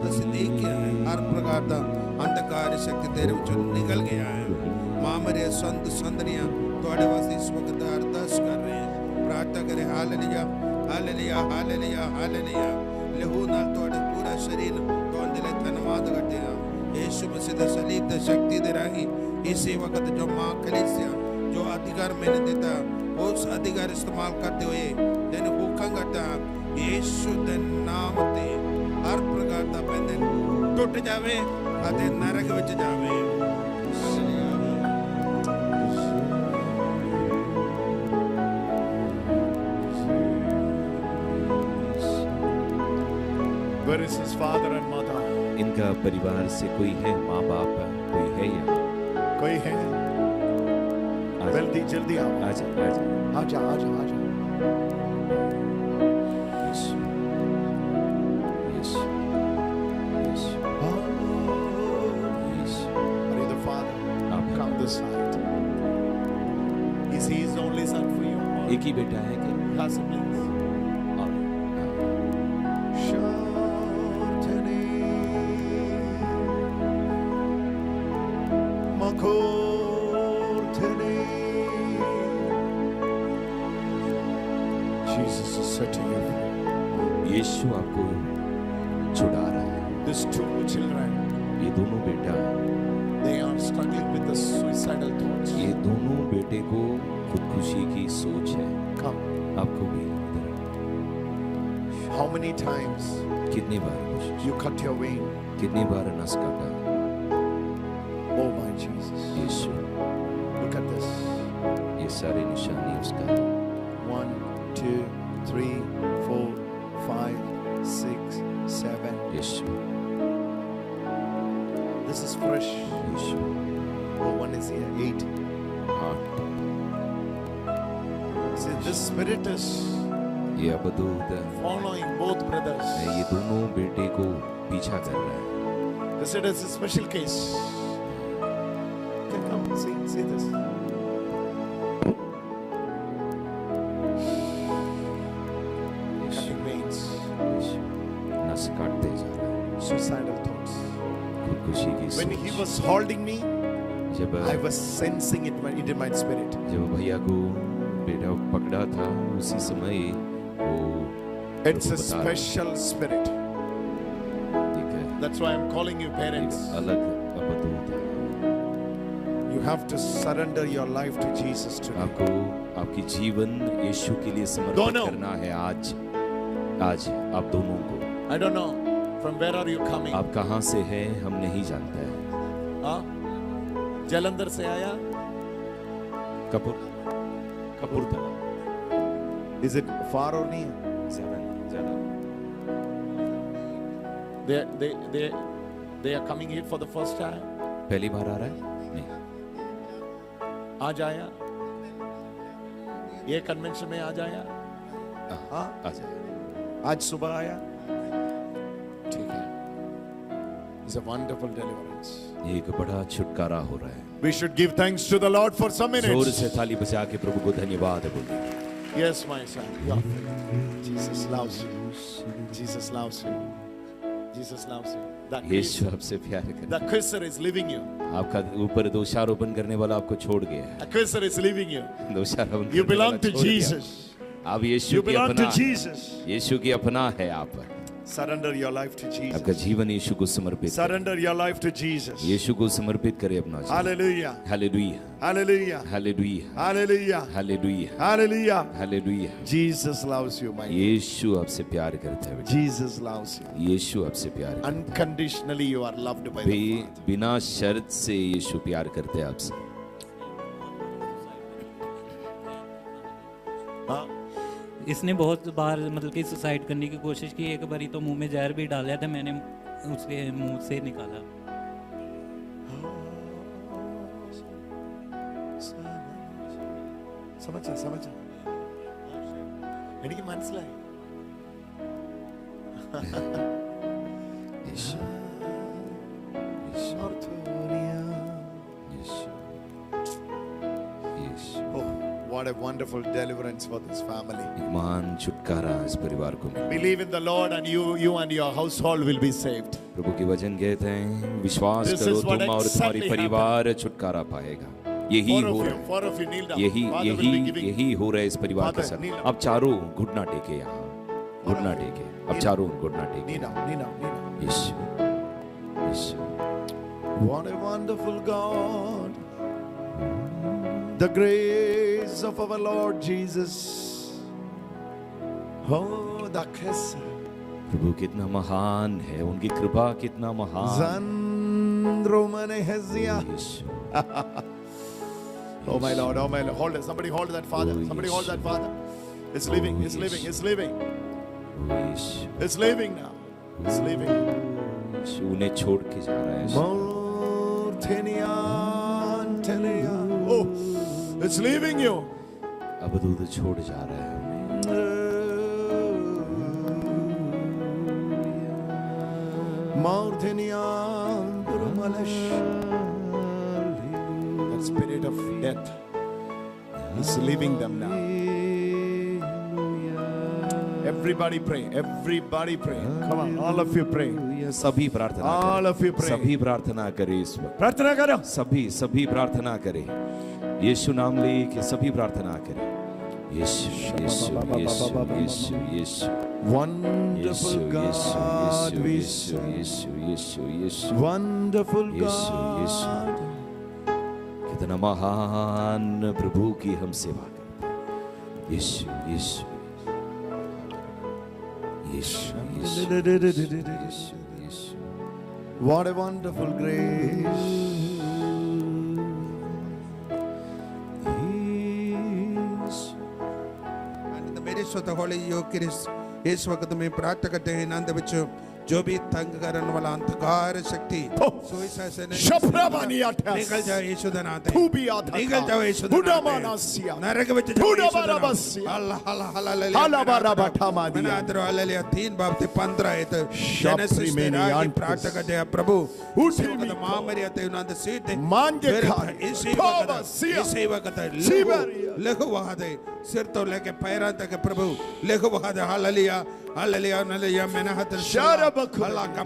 ਅਸੀਂ ਦੇਖਿਆ ਹੈ ਹਰ ਪ੍ਰਕਾਰ ਦਾ ਅੰਧਕਾਰ ਸ਼ਕਤੀ ਤੇਰੇ ਵਿੱਚੋਂ ਨਿਕਲ ਗਿਆ ਹੈ। ਮਾਮਰੇ ਸੰਤ ਸੰਦਰੀਆਂ ਤੁਹਾਡੇ ਵਾਸਤੇ ਇਸ ਵਕਤ ਅਰਦਾਸ ਕਰ ਰਹੇ ਹਨ। ਪ੍ਰਾਰਥਨਾ ਕਰੇ ਹਾਲੇਲੂਇਆ ਹਾਲੇਲੂਇਆ ਹਾਲੇਲੂਇਆ ਹਾਲੇਲੂਇਆ। ਲਹੂ ਨਾਲ ਤੁਹਾਡੇ ਪੂਰਾ ਸਰੀਰ ਤੁਹਾਡੇ ਲਈ ਧੰਨਵਾਦ ਕਰਦੇ ਹਾਂ। यीशु मसीह दा सलीब दा शक्ति दे राही इसी वक्त जो माँ कलीसिया जो अधिकार मैंने देता उस अधिकार इस्तेमाल करते हुए तेने हुक्म करता यीशु दे नाम ते हर प्रकार दा बंधन टूट जावे अते नरक विच जावे। Where is his father and mother? इनका परिवार से कोई है, माँ बाप कोई है या कोई है? जल्दी जल्दी आओ। आजा आजा आजा आजा आजा। यीशु यीशु यीशु यीशु Are you the father? Amen. Come this side. Is he his only son for you? Or एक ही बेटा है कि he has siblings? और Shartani Makortani. Jesus is setting you free. यीशु आपको छुड़ा रहा है। These two children, ये दोनों बेटा they are struggling with the suicidal thoughts. ये दोनों बेटे को खुदकुशी की सोच है। Come. आपको भी इधर How many times कितनी बार कोशिश you cut your vein? कितनी बार नस काटा Oh my Jesus. Yeshu Look at this. ये सारे निशानी उसका 1, 2, 3, 4, 5, 6, 7. यीशु This is fresh. Yeshu Oh, one is here. 8. आठ See, this spirit is ये अबदूत following both brothers. ये दोनों बेटे को पीछा कर रहा है। This is a special case. Okay, come, see this. Cutting veins, यीशु नस काटते जा रहा है। suicidal thoughts. खुदकुशी की When he सोच was holding me, जब I was sensing it in my spirit. जब भैया को बेटा पकड़ा था उसी समय वो It's a बता रहा है। special spirit. एक That's why I'm calling you parents. अलग अबदूत है। You have to surrender your life to Jesus today. आपको आपकी जीवन यीशु के लिए समर्पित दोनों। करना है आज आज आप दोनों को। I don't know from where are you coming. आप कहाँ से हैं हम नहीं जानते हैं। हाँ? जलंधर से आया? Kapurthala Is it far or near? ज्यादा They are coming here for the first time. पहली बार आ रहा है नहीं आज आया? ये कन्वेंशन में आज आया? हाँ? आ जाए। आज सुबह आया? ठीक है. It's a wonderful deliverance. एक बड़ा छुटकारा हो रहा है। We should give thanks to the Lord for some जोर minutes. से ताली बजा के प्रभु को धन्यवाद बोलिए। Yes, my son. You are free. Jesus loves you. Jesus loves you. Jesus loves you. The Yeshu accuser, आपसे प्यार करता the accuser is leaving you. है आपका ऊपर दोषारोपण करने वाला आपको छोड़ गया है Accuser is leaving you. दोषारोपण You करने belong वाला to छोड़ गया। Jesus. आप यीशु You की belong अपना to Jesus. यीशु की अपना है आप Surrender your life to आपका Jesus. जीवन यीशु को समर्पित करें। Surrender your life to Jesus. यीशु को समर्पित करें अपना जीवन Hallelujah. Hallelujah Hallelujah. Hallelujah Hallelujah. Hallelujah Hallelujah. Hallelujah Jesus loves you, my यीशु आपसे प्यार करता है बेटा। Jesus loves you. यीशु आपसे प्यार करता Unconditionally you are loved by है the Father. बिना शर्त से यीशु प्यार करते हैं आपसे हाँ? इसने बहुत बार मतलब कि सुसाइड करने की कोशिश की। एक बारी तो मुंह में जहर भी डाला था, मैंने उसके मुंह से निकाला। समझा समझा എനിക്ക് മനസ്സിലായി यीशु यीशु Oh, what a wonderful deliverance for this family. एक महान छुटकारा इस परिवार को मिला। Believe in the Lord and you and your household will be saved. प्रभु के वचन कहते हैं विश्वास This करो is what तुम और तुम्हारी exactly परिवार छुटकारा पाएगा। यही हो रहा है Four of you kneel down. यही Father will be यही giving. यही हो रहा है इस परिवार के Father, साथ। kneel down. अब चारों घुटना टेके यहाँ घुटना टेके अब चारों घुटना टेके Kneel down, kneel down, kneel down. Yeshu Yeshu What a wonderful God. The grace of our Lord Jesus. Oh, the kiss. प्रभु कितना महान है उनकी कृपा कितना महान Zandromane Hezia. Yeshu Oh my Lord, oh my Lord. Hold it. Somebody hold that father. Oh, Somebody yes. hold that father. It's leaving, it's leaving, it's leaving. Yeshu It's leaving now. It's leaving. यीशु उन्हें छोड़ के जा रहा है Mortenian Telia. Oh, it's leaving you. अब दूध छोड़ जा रहा है Mortenian Durumalash. That spirit of death is leaving them now. Everybody pray. Everybody pray. Come on, all of you pray. सभी प्रार्थना All करें of you pray. सभी प्रार्थना करें इस वक्त प्रार्थना करो. सभी सभी प्रार्थना करें यीशु नाम ले के सभी प्रार्थना करें यीशु यीशु यीशु यीशु यीशु Wonderful God, we Yeshu Yeshu Yeshu Yeshu wonderful Yeshu Yeshu God. कितना महान प्रभु की हम सेवा करते हैं यीशु यीशु यीशु यीशु यीशु यीशु What a wonderful grace. And in the midst of the Holy Eucharist, इस वक्त में प्रार्थना करते हैं नंद बच्चों जो भी तंग करने वाला अंधकार शक्ति सुइसा से Shaprabani atas. निकल जाओ यीशु के नाम Tubi ataka. निकल जाओ यीशु के नाम Budamanasia. नरक में जाओ Buddha यीशु के नाम Barabasia. अल्लाह अल्लाह अल्लाह Hala Barabatamadia. मैंने आदर हालेलुया 3 बाब से 15 है तो Shapri जेनेसिस में meni आगे antis. प्रार्थना करते हैं प्रभु Uti उसी वक्त mi मां मरिया ते उन्होंने सीते Mange khari. Tova sia. इसी वक्त Siberia. लिखो वहां दे सिर तो लेके पैरों तक प्रभु लिखो वहां दे हालेलुया हालेलुया हालेलुया मैंने हाथ Sharabaku. अल्लाह का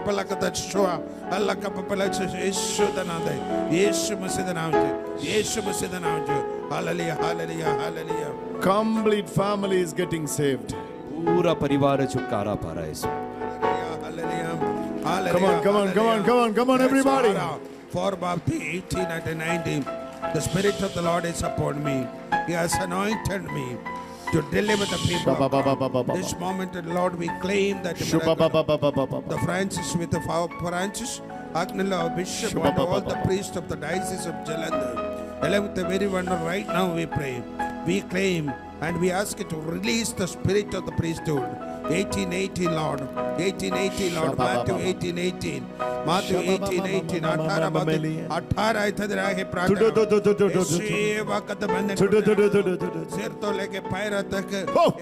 पला का तछुआ अल्लाह का पला यीशु दा नाम दे यीशु मसीह दा नाम दे यीशु मसीह दा नाम दे hallelujah hallelujah hallelujah Complete family is getting saved. पूरा परिवार छुटकारा पा रहा है इस वक्त hallelujah hallelujah Come on, come on, come on, come on, come on, everybody. For Bapti 18 and 19, the Spirit of the Lord is upon me. He has anointed me to deliver the people. This moment, Lord, we claim that the Francis with the Francis, Agnella, Bishop, and all the priests of the Diocese of Jalandhar, along with everyone right now we pray. We claim and we ask you to release the spirit of the priesthood 18:18, Lord. 18:18, Lord. Matthew 18:18. Matthew 18:18. 18 इधर आके प्रार्थना। इसी वक्त बंधन सिर तो लेके पैर तक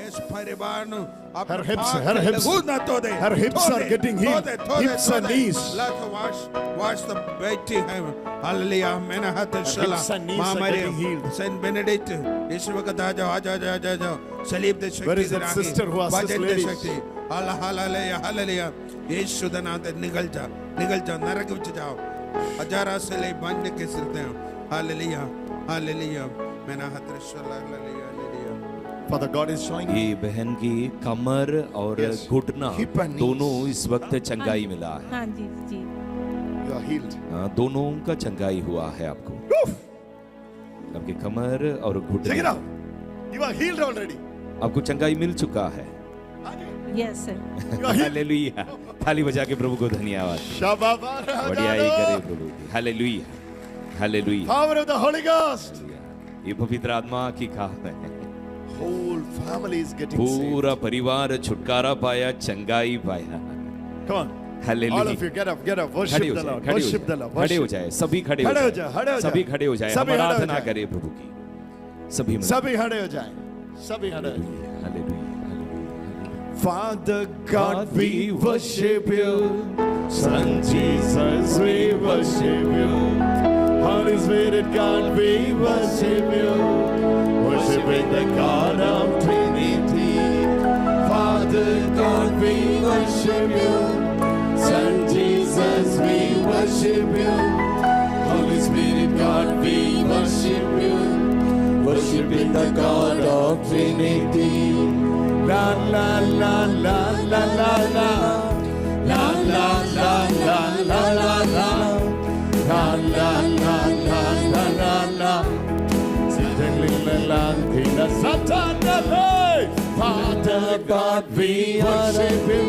इस परिवार नु Her hips are getting healed. Hips and knees. Wash the baby. Hallelujah. मैंने हाथ चला। hips and knees are माँ getting healed. Maryam, Saint Benedict, इस वक्त आ जाओ। सलीब दे शक्ति Where is that they sister who assists वचन दे ladies? शक्ति। हालेलुया। यीशु के नाम से निकल जाओ नरक विच जाओ। हजारा से ले बंद के सिरते हो। हालेलुया। मैंने हाथ चला। Hallelujah. Father God is showing you. ये बहन की कमर और Yes. घुटना Hip and knees. दोनों इस वक्त चंगाई मिला है। हाँ जी जी। You are healed. दोनों का चंगाई हुआ है आपको। आपकी कमर और Check it घुटना out. You are healed already. आपको चंगाई मिल चुका है। Yes sir. You are healed. Hallelujah. थाली बजा के प्रभु को धन्यवाद। बढ़िया ही करे प्रभु की। Hallelujah. Power of the Holy Ghost. ये पवित्र आत्मा की काम है। Whole family is getting saved. पूरा परिवार छुटकारा पाया, चंगाई पाया। Come on. Hallelujah. All of you get up. Worship खड़े हो the जाए, Lord. खड़े हो Worship the जाए, Lord. खड़े हो Worship. जाए, सभी खड़े हो खड़े हो जाए, जाए, खड़े हो सभी जाए। खड़े हो जाए, हम सभी खड़े हो आराधना जाए। करें प्रभु की। सभी मिलकर। सभी खड़े हो जाएं। सभी खड़े हो जाएं। Hallelujah. Father God, we worship you. Son Jesus, we worship you. Holy Spirit, God, we worship you. Worshiping the God of Trinity. Father God, we worship you. Son Jesus, we worship you. Holy Spirit, God, we worship you. Worshiping the God of Trinity. La la la la la la la. La la la la la la la. La la la la la la la. Siddhalila Satana. Father God, we worship you.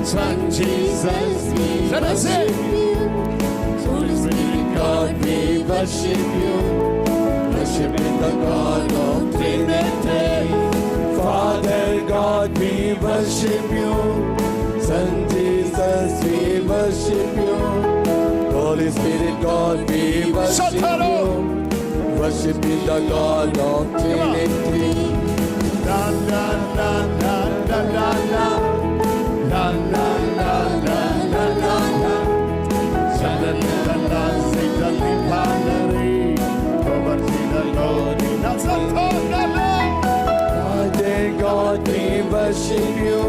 Son Jesus, we worship you. Holy Spirit, God, we worship you. Worshiping the God of Trinity. Father God, we worship you. Son Jesus, we worship you. Holy Spirit, God, we worship you. Worshiping the God of Trinity. La la la la la la la. La la la la la la la. Shalala la sitali panari. Kovartila lori na satana. Father God, we worship you.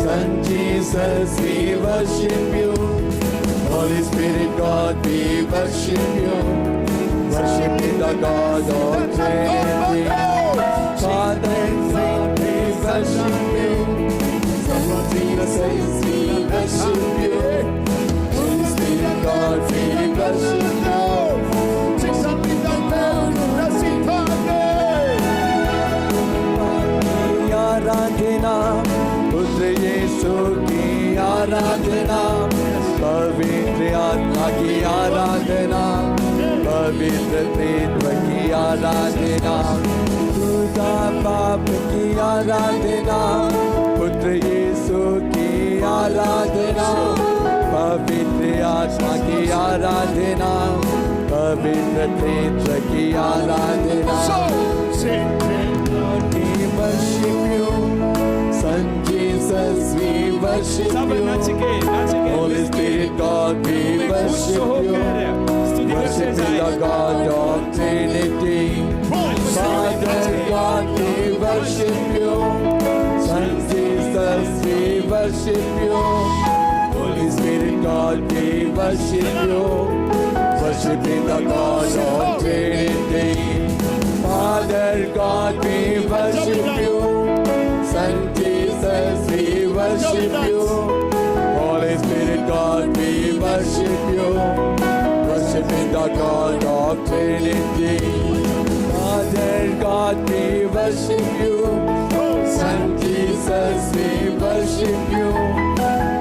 Son Jesus, we worship you. Holy Spirit, God, we worship you. Worshiping the God of Trinity. Father God, we worship you. Son Jesus, we worship you. Holy Spirit, God, we worship you. आराधना पुत्र यीशु की आराधना पवित्र आत्मा की आराधना पवित्र तत्व की आराधना खुदा बाप की आराधना पुत्र यीशु की आराधना पवित्र आत्मा की आराधना पवित्र तत्व की आराधना worship you, Son Jesus, we worship you. Holy Spirit, God, we worship you. Worshiping the God of Trinity. Father God, we worship you. Son Jesus, we worship you. Holy Spirit, God, we worship you. Worshiping the God of Trinity. Father God, we worship you. Son Jesus, we worship you. Holy Spirit, God, we worship you. Worshiping the God of Trinity. Father God, we worship you. Son Jesus, we worship you.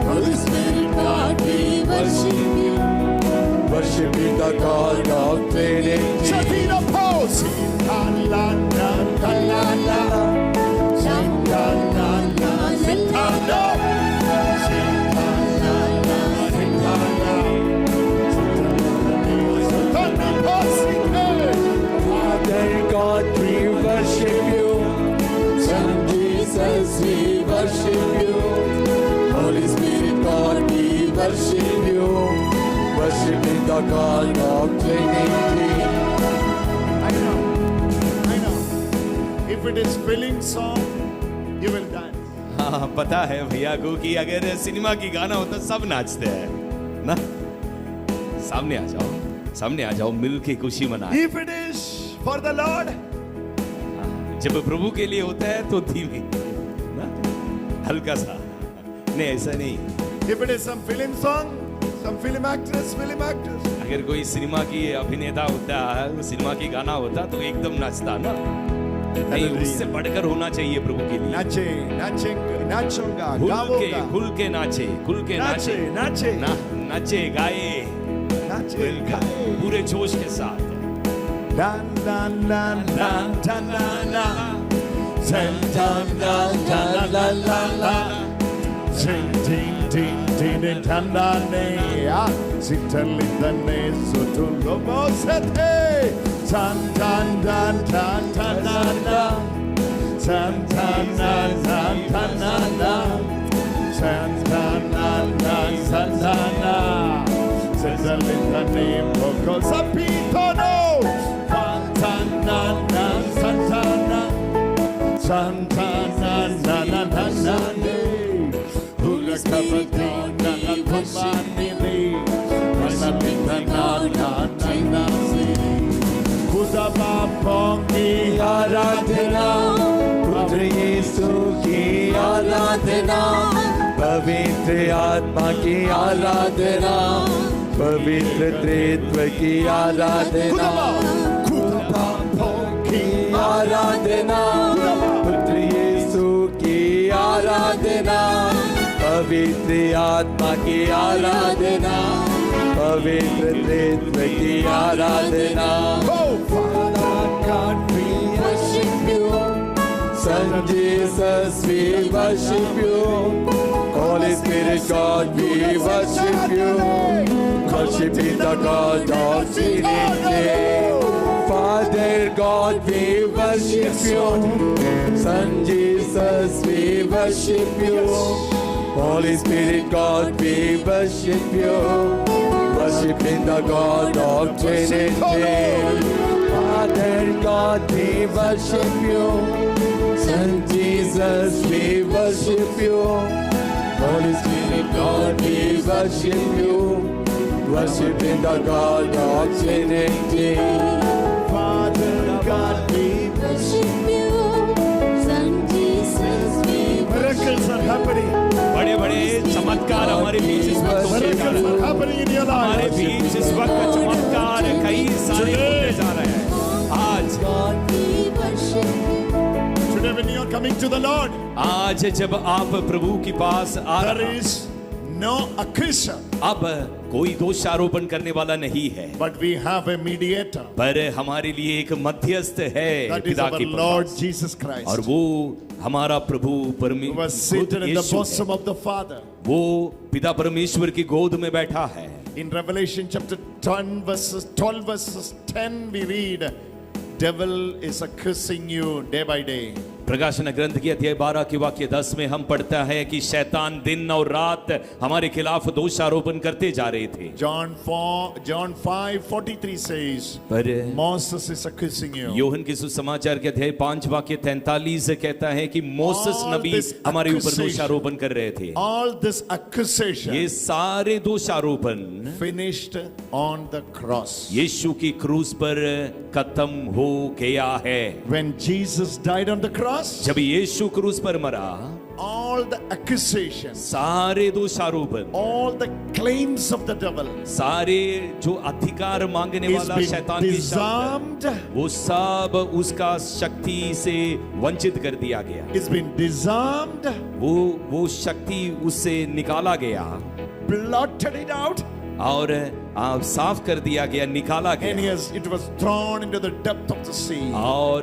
Holy Spirit, God, we worship you. Worshiping the God of Trinity. Shavina pose. La la la la la la. La la la la God of Trinity. I know. If it is filling song, you will dance. हाँ पता है भैया को कि अगर cinema की गाना होता सब नाचते हैं ना। सामने आ जाओ मिल के खुशी मनाएं। If it is for the Lord, जब प्रभु के लिए होता है तो धीमे ना, हल्का सा, नहीं ऐसा नहीं। if it is some film song, some film actress, अगर कोई सिनेमा की अभिनेता होता है, सिनेमा की गाना होता तो एकदम नाचता ना। नहीं, उससे बढ़कर होना चाहिए प्रभु के लिए। नाचूंगा, खुल के नाचे, नाचे गाए, पूरे जोश के साथ। Settle in the name of God. Sapitono, Santana, Santana, Santana, Hula Kapatina, Kumani, Manapina, Budaba Pongi, आराधना पुत्र यीशु की आराधना, पवित्र आत्मा की आराधना, पवित्र त्रित्व की आराधना, की आराधना, पुत्र यीशु की आराधना, पवित्र आत्मा की आराधना, पवित्र त्रित्व की आराधना। God, we worship you. Son Jesus, we worship you. Holy Spirit, God, we worship you. Worshiping the God of Trinity. Father God, we worship you. Son Jesus, we worship you. Holy Spirit, God, we worship you. Worshiping the God of Trinity. Father God, we worship you. Son Jesus, we worship you. Holy Spirit, God, we worship you. Worshiping the God of Trinity. Father God, we worship you. Son Jesus, we miracles are happening. बड़े-बड़े चमत्कार हमारे बीच इस वक्त होने जा रहे हैं। Happening in your हमारे life. बीच इस वक्त चमत्कार कई सारे होने जा रहे हैं। आज God, we worship you. Today when you are coming to the Lord, आज जब आप प्रभु के पास आ there रहे हैं, is no accuser, अब कोई दोषारोपण करने वाला नहीं है, but we have a mediator. पर हमारे लिए एक मध्यस्थ है That is पिता our के Lord पास। Jesus Christ. और वो हमारा प्रभु Who was परमेश्वर seated in the bosom of the Father. वो पिता परमेश्वर की गोद में बैठा है। In Revelation chapter 12 verses 10 we read, devil is accusing you day by day. प्रकाशन ग्रंथ की अध्याय 12 के वाक्य 10 में हम पढ़ता है कि शैतान दिन और रात हमारे खिलाफ दोषारोपण करते जा रहे थे। John 5:43 says, पर Moses is accusing you. Yohan के सुसमाचार के अध्याय 5 वाक्य 43 कहता है कि मोसेस All नबी this हमारे ऊपर accusation, दोषारोपण कर रहे थे। All this accusation ये सारे दोषारोपण finished on the cross. यीशु की क्रूस पर खत्म हो गया है। When Jesus died on the cross, जब यीशु क्रूस पर मरा, all the accusations, सारे दोषारोपण, all the claims of the devil सारे जो अधिकार मांगने is वाला being शैतान की शक्ति, disarmed, वो सब उसका शक्ति से वंचित कर दिया गया। it's been disarmed, वो शक्ति उससे निकाला गया blotted it out, और साफ कर दिया गया, निकाला and गया it was thrown into the depth of the sea. और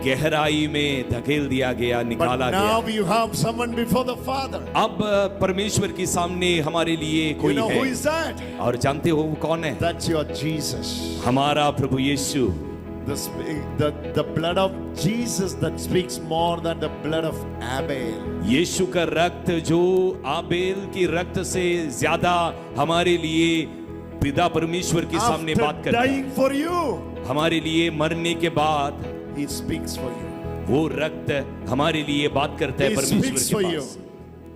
गहराई में धकेल दिया गया, But निकाला now गया। you have someone before the Father. अब परमेश्वर के सामने हमारे लिए You कोई know who है, is that? और जानते हो वो कौन है? That's your Jesus. हमारा प्रभु यीशु। The blood of Jesus that speaks more than the blood of Abel. यीशु का रक्त जो आबेल की रक्त से ज्यादा हमारे लिए पिता परमेश्वर के सामने बात after करता है, dying for you, हमारे लिए मरने के बाद he speaks for you. वो रक्त हमारे लिए बात करता है He परमेश्वर speaks के for पास,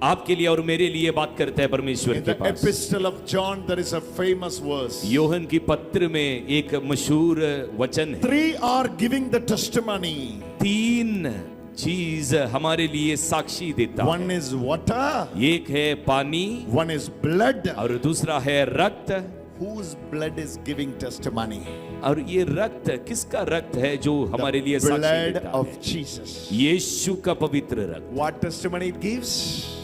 आपके लिए और मेरे लिए बात करता है परमेश्वर In के the pass. epistle of John, there is a famous verse. Yohan की पत्र में एक मशहूर वचन है, 3 are giving the testimony. 3 चीज हमारे लिए साक्षी देता है। One is water, एक है पानी one is blood. और दूसरा है रक्त। Whose blood is giving testimony? और ये रक्त किसका रक्त है जो हमारे लिए साक्षी Blood देता of है? Jesus. यीशु का पवित्र रक्त। What testimony it gives?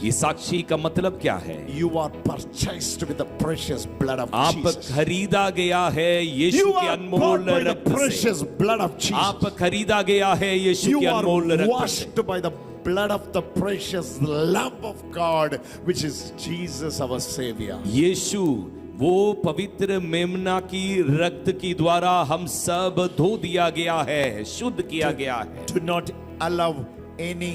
ये साक्षी का मतलब क्या है? You are purchased with the precious blood of आप Jesus. खरीदा गया है यीशु You के are Anmol bought by the रक्त से। precious blood of Jesus. आप खरीदा गया है यीशु You के are अनमोल रक्त से। washed by the blood of the precious Lamb of God, which is Jesus our Savior. यीशु वो पवित्र मेमना की रक्त की द्वारा हम सब धो दिया गया है, शुद्ध किया गया है। Do not allow any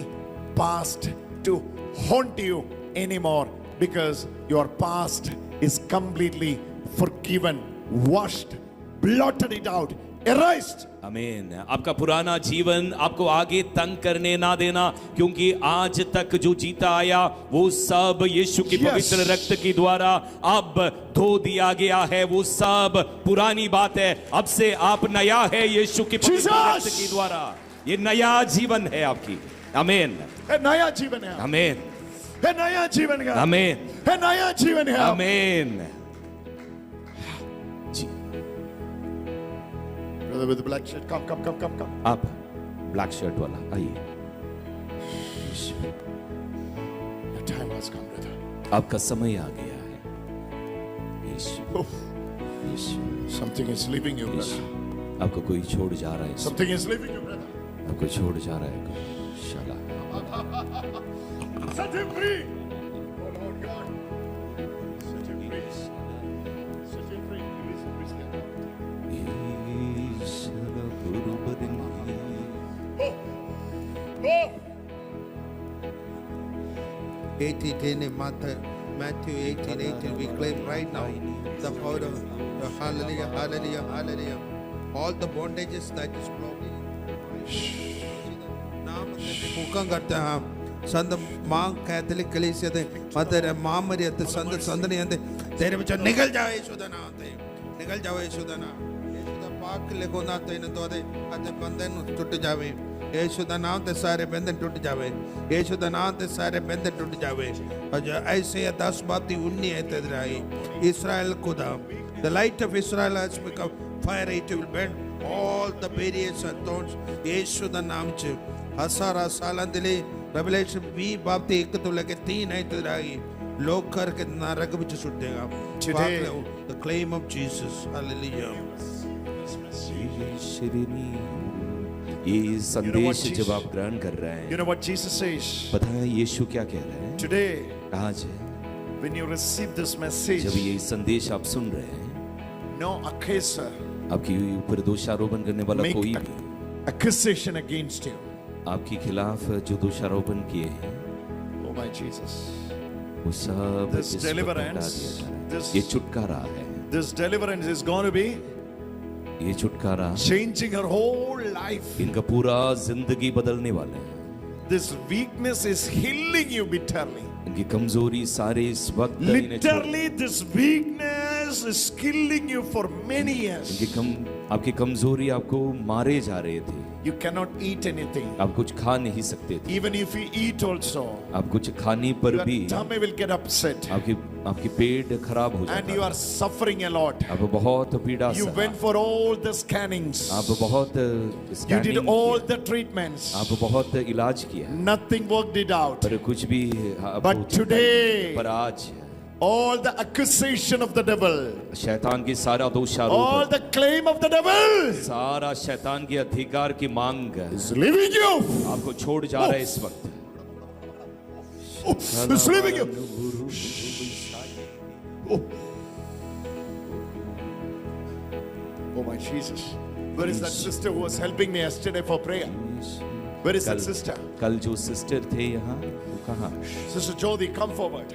past to haunt you anymore, because your past is completely forgiven, washed, blotted it out, erased. आमीन। आपका पुराना जीवन आपको आगे तंग करने ना देना, क्योंकि आज तक जो जीता आया वो सब यीशु की Yes. पवित्र रक्त के द्वारा अब धो दिया गया है। वो सब पुरानी बात है, अब से आप नया है यीशु की पवित्र Jesus. रक्त के द्वारा। ये नया जीवन है आपकी। आमीन, A नया जीवन है, आमीन, a नया जीवन है, आमीन, a नया जीवन है। आमीन। जी, Brother with the black shirt, come. आप ब्लैक शर्ट वाला आइए। Your time has come, brother. आपका समय आ गया है। यीशु, Oof. Yeshu, Something is leaving you, Yeshu. brother. आपको कोई छोड़ जा रहा है, Something is leaving you, brother. आपको छोड़ जा रहा है। शाला Set him free. Oh Lord God. Set him free. Set him free. Release him, release him. Oh. 18 in Matthew 18, we claim right now the power of the hallelujah, hallelujah, hallelujah. All the bondages that is blocking. नाम मुकं करते हैं हम संत मां Catholic कलीसिया दे mother मां मरियत संत संदनी अंदे तेरे बच्चा निकल जाओ यीशु दा नाम ते निकल जाओ यीशु दा नाम यीशु दा पाक लिखो ना ते इन दो दे अते बंधन टूट जावे यीशु दा नाम ते सारे बंधन टूट जावे यीशु दा नाम ते सारे बंधन टूट जावे और जो ऐसे 10 बात दी 19 है तेराई इस्राएल खुदा the light of Israel has become fire, it will burn all the barriers and thorns यीशु दा नाम च हसारा सालन दिले रेवलेशन 20 बात 1 तो लेके 3 है तेराई लोग करके नरक विच सुट देगा Today, the claim of Jesus, hallelujah. ये संदेश जब आप ग्रहण कर रहे You हैं, know what Jesus says? पता है यीशु क्या कह रहे हैं? Today, आज when you receive this जब message, ये संदेश आप सुन रहे हैं, no accuser आपके ऊपर दोषारोपण करने वाला make कोई भी accusation against you. आपके खिलाफ जो दोषारोपण किए हैं, Oh my Jesus. वो सब This इस वक्त हटा deliverance, दिया जा रहा है। this- ये छुटकारा है, This deliverance is going to be ये छुटकारा changing her whole life. इनका पूरा जिंदगी बदलने वाला है। This weakness is healing you bitterly. इनकी कमजोरी सारे इस वक्त इन्हें छोड़- Literally, this weakness is killing you for many years. आपकी कमजोरी आपको मारे जा रहे थे, You cannot eat anything. आप कुछ खा नहीं सकते थे, Even if you eat also, आप कुछ खाने पर your भी tummy will get upset. आपकी पेट खराब हो And जाता you है, are suffering a lot. आप बहुत पीड़ा You सहा, went for all the scannings. आप बहुत You स्कैनिंग did all किया, the treatments. आप बहुत इलाज किया, Nothing worked it out. पर कुछ भी आपको But ठीक नहीं today- किया। पर आज All the accusation of the devil, शैतान की सारा all दोषारोपण, the claim of the devil सारा शैतान के अधिकार की मांग is leaving you. आपको छोड़ जा रहा है इस वक्त। Oh, it's leaving you. Oh. Oh my Jesus. Where is that sister who was helping me yesterday for prayer? Where is that sister? कल जो सिस्टर थे यहाँ, वो कहाँ? Sister Jodi, come forward.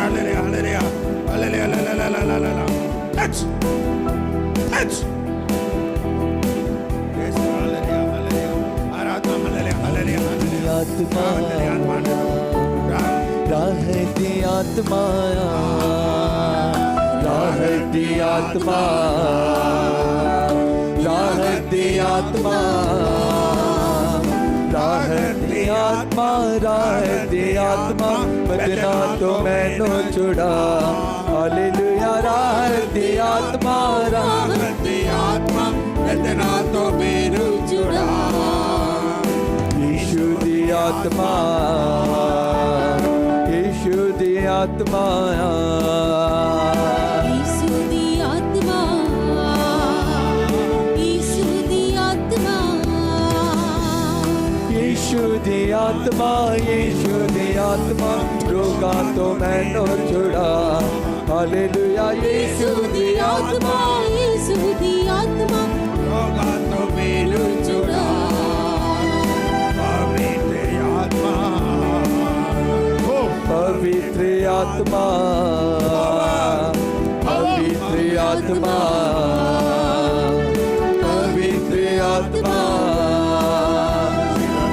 hallelujah, hallelujah, hallelujah, hallelujah. Touch, touch. Yes, hallelujah, hallelujah. Aradhana, hallelujah, hallelujah, hallelujah. आत्मा Hallelujah, hallelujah. राहती आत्मा राहती आत्मा राहती आत्मा राहती आत्मा राहती आत्मा बदना तो मैनू छुड़ा हालेलुया राहती आत्मा राहती आत्मा बदना तो मैनू छुड़ा यीशु दी आत्मा यीशु दी आत्मा यीशु दी आत्मा यीशु दी आत्मा यीशु दी आत्मा यीशु दी आत्मा रोगा तो मैनू छुड़ा हालेलुया यीशु दी आत्मा यीशु दी आत्मा होगा तो मैनू छुड़ा पवित्र आत्मा पवित्र आत्मा पवित्र आत्मा पवित्र आत्मा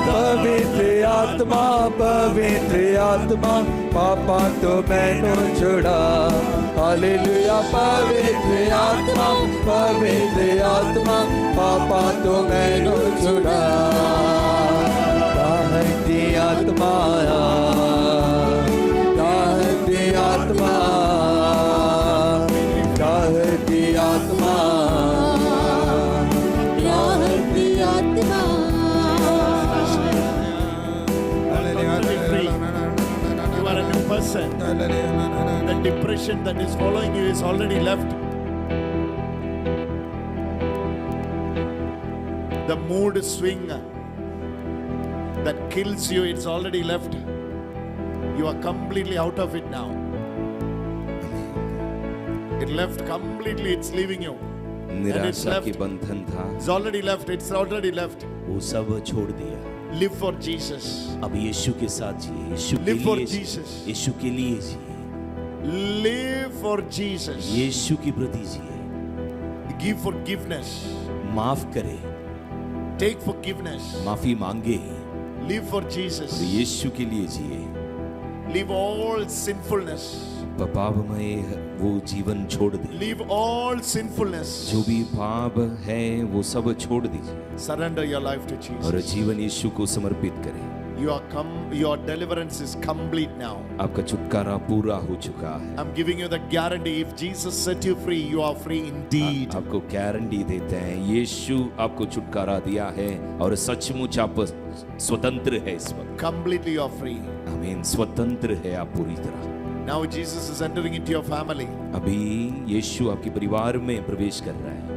पवित्र आत्मा पवित्र आत्मा पापा तो मैनू छुड़ा हालेलुया पवित्र आत्मा पापा तो मैनू छुड़ा राहती आत्मा राहती आत्मा राहती आत्मा राहती आत्मा You are a new person. The depression that is following you is already left. The mood swing that kills you, it's already left. You are completely out of it now. It left completely, it's leaving you. And it's निराशा left. के बंधन था It's already left, it's already left. वो सब छोड़ दिया Live for Jesus. अब यीशु के साथ जिए यीशु के Live for लिए Jesus. जिए यीशु के लिए जिए Live for Jesus. यीशु की प्रति जिए Give forgiveness. माफ करे Take forgiveness. माफी मांगे Live for और Jesus. यीशु के लिए जिए Leave all sinfulness. पापमय वो जीवन छोड़ दे Leave all sinfulness. जो भी पाप है वो सब छोड़ दीजिए Surrender your life to और Jesus. जीवन यीशु को समर्पित करें Your deliverance is complete now. आपका छुटकारा पूरा हो चुका है I'm giving you the guarantee. If Jesus set you free, you are free indeed. आपको गारंटी देते हैं यीशु आपको छुटकारा दिया है और सचमुच आप स्वतंत्र है इस वक्त Completely you are free. आमीन स्वतंत्र है आप पूरी तरह Now Jesus is entering into your family. अभी यीशु आपके परिवार में प्रवेश कर रहा है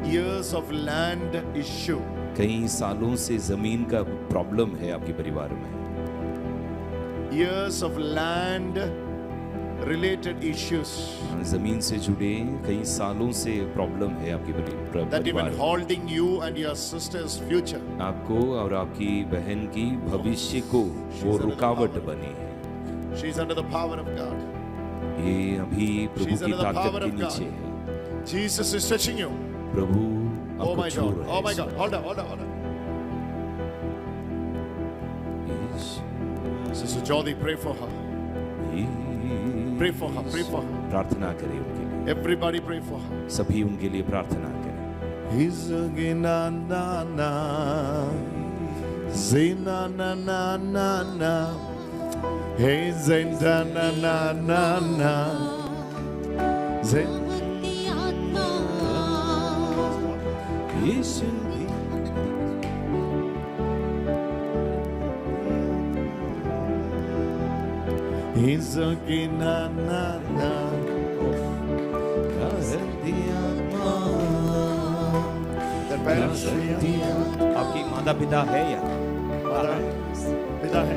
Years of land issue. कई सालों से जमीन का प्रॉब्लम है आपके परिवार में Years of land related issues जमीन से जुड़े कई सालों से प्रॉब्लम है आपके that even परिवार में holding you and your sister's future. आपको और आपकी बहन की भविष्य को वो रुकावट बनी है She's under the power of God. ये अभी प्रभु She's की under the ताकत power के of God. नीचे है Jesus is touching you. Prabhu Oh आपको my छू God. रहा है Oh my इस God. वक्त। Hold on, hold on, hold on. Sister Jyoti, pray for her. Pray for her. Pray for her. प्रार्थना करें उनके लिए Everybody pray for her. सभी उनके लिए प्रार्थना करें Izagina na na, zina na na na na, hey zenda na na na na, राहती आत्मा यीशु Izagina na na. Their parents are here. आपके माता पिता है या पिता है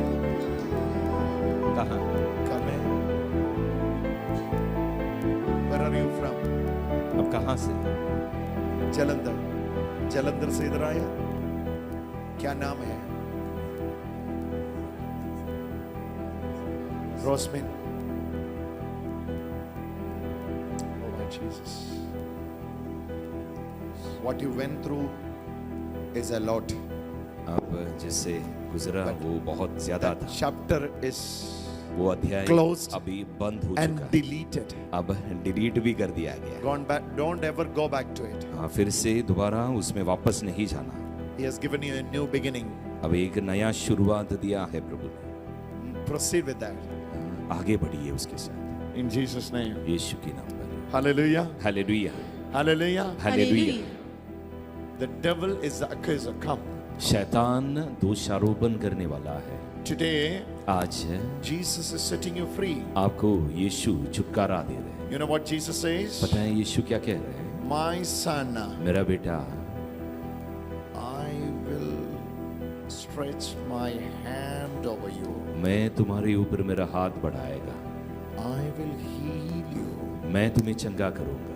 कहाँ कहाँ? Where are you from? अब कहाँ से जलंधर से इधर आया क्या नाम है? रोस्मिन. Oh my Jesus. What you went through is a lot. अब जिससे गुजरा वो बहुत ज्यादा था. Chapter is वो अध्याय closed अभी बंद हो and चुका है. deleted. अब डिलीट भी कर दिया गया. Gone back. Don't ever go back to it. हाँ, फिर से दोबारा उसमें वापस नहीं जाना. He has given you a new beginning. अब एक नया शुरुआत दिया है प्रभु ने. Proceed with that. आगे बढ़िए उसके साथ. In Jesus' name. यीशु के नाम पर. Hallelujah. Hallelujah. Hallelujah. Hallelujah. The devil is the accuser. Come. शैतान दोषारोपण करने वाला है. Today, आज Jesus is setting you free. आपको यीशु छुटकारा दे रहे हैं. You know what Jesus says? पता है यीशु क्या कह रहे हैं? My son, मेरा बेटा, I will stretch my hand over you. मैं तुम्हारे ऊपर मेरा हाथ बढ़ाएगा. I will heal you. मैं तुम्हें चंगा करूंगा.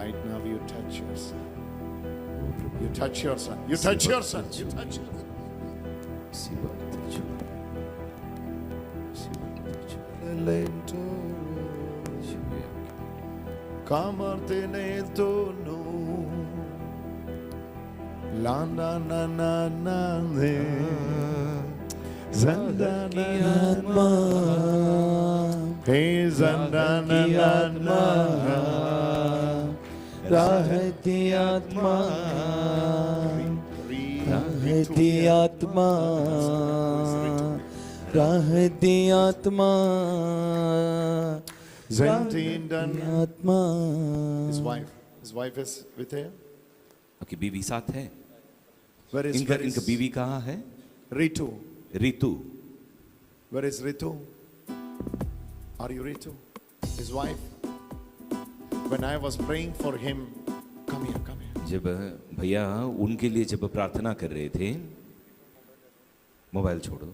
Right now you touch your son. You touch your son. You touch your son. You touch your son. इसी वक्त छू. इसी वक्त छू. Lento. Kamartene tonu. La na na na na ne. Zanda na na. Hey zanda na na na. राहती आत्मा, राहती आत्मा, राहती आत्मा, आत्मा. His wife is with him. आपकी बीवी साथ है. Where is इनका बीवी कहाँ है? Ritu? Ritu. Where is Ritu? Are you Ritu? His wife? When I was praying for him, come here, come here. जब भैया उनके लिए जब प्रार्थना कर रहे थे, मोबाइल छोड़ो.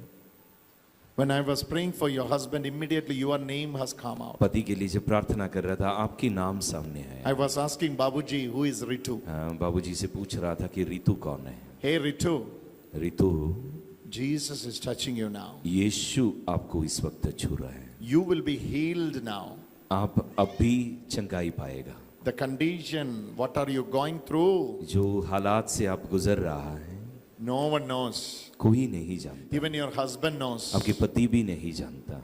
When I was praying for your husband, immediately your name has come out. पति के लिए जब प्रार्थना कर रहा था, आपकी नाम सामने आया. I was asking Babuji, who is Ritu? बाबूजी से पूछ रहा था कि रितु कौन है. Hey Ritu, Ritu, Jesus is touching you now. यीशु आपको इस वक्त छू रहा है. You will be healed now. आप अब भी चंगाई पाएगा. The condition, what are you going through? जो हालात से आप गुजर रहा है, No one knows. कोई नहीं जानता. Even your husband knows. आपके पति भी नहीं जानता.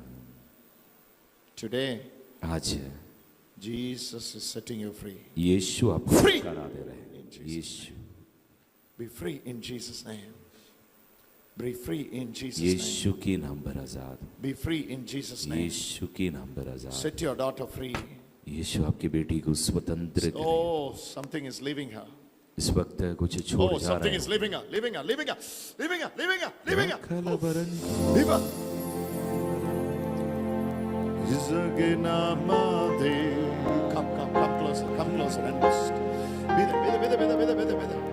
Today, आज Jesus is setting you free. यीशु आपको Free. छुटकारा दे रहे हैं. यीशु. Be free in Jesus' name. Be free in Jesus' Yeshu name. के नाम पर आजाद. Be free in Jesus' name. यीशु के नाम पर आजाद. Set your daughter free. यीशु आपकी बेटी को स्वतंत्र करे. Oh, something is leaving her. इस वक्त कुछ छोड़ Oh, जा रहा something है. is leaving her, leaving her, leaving her, leaving her, leaving her, leaving her. Leave her. Come closer and just be there.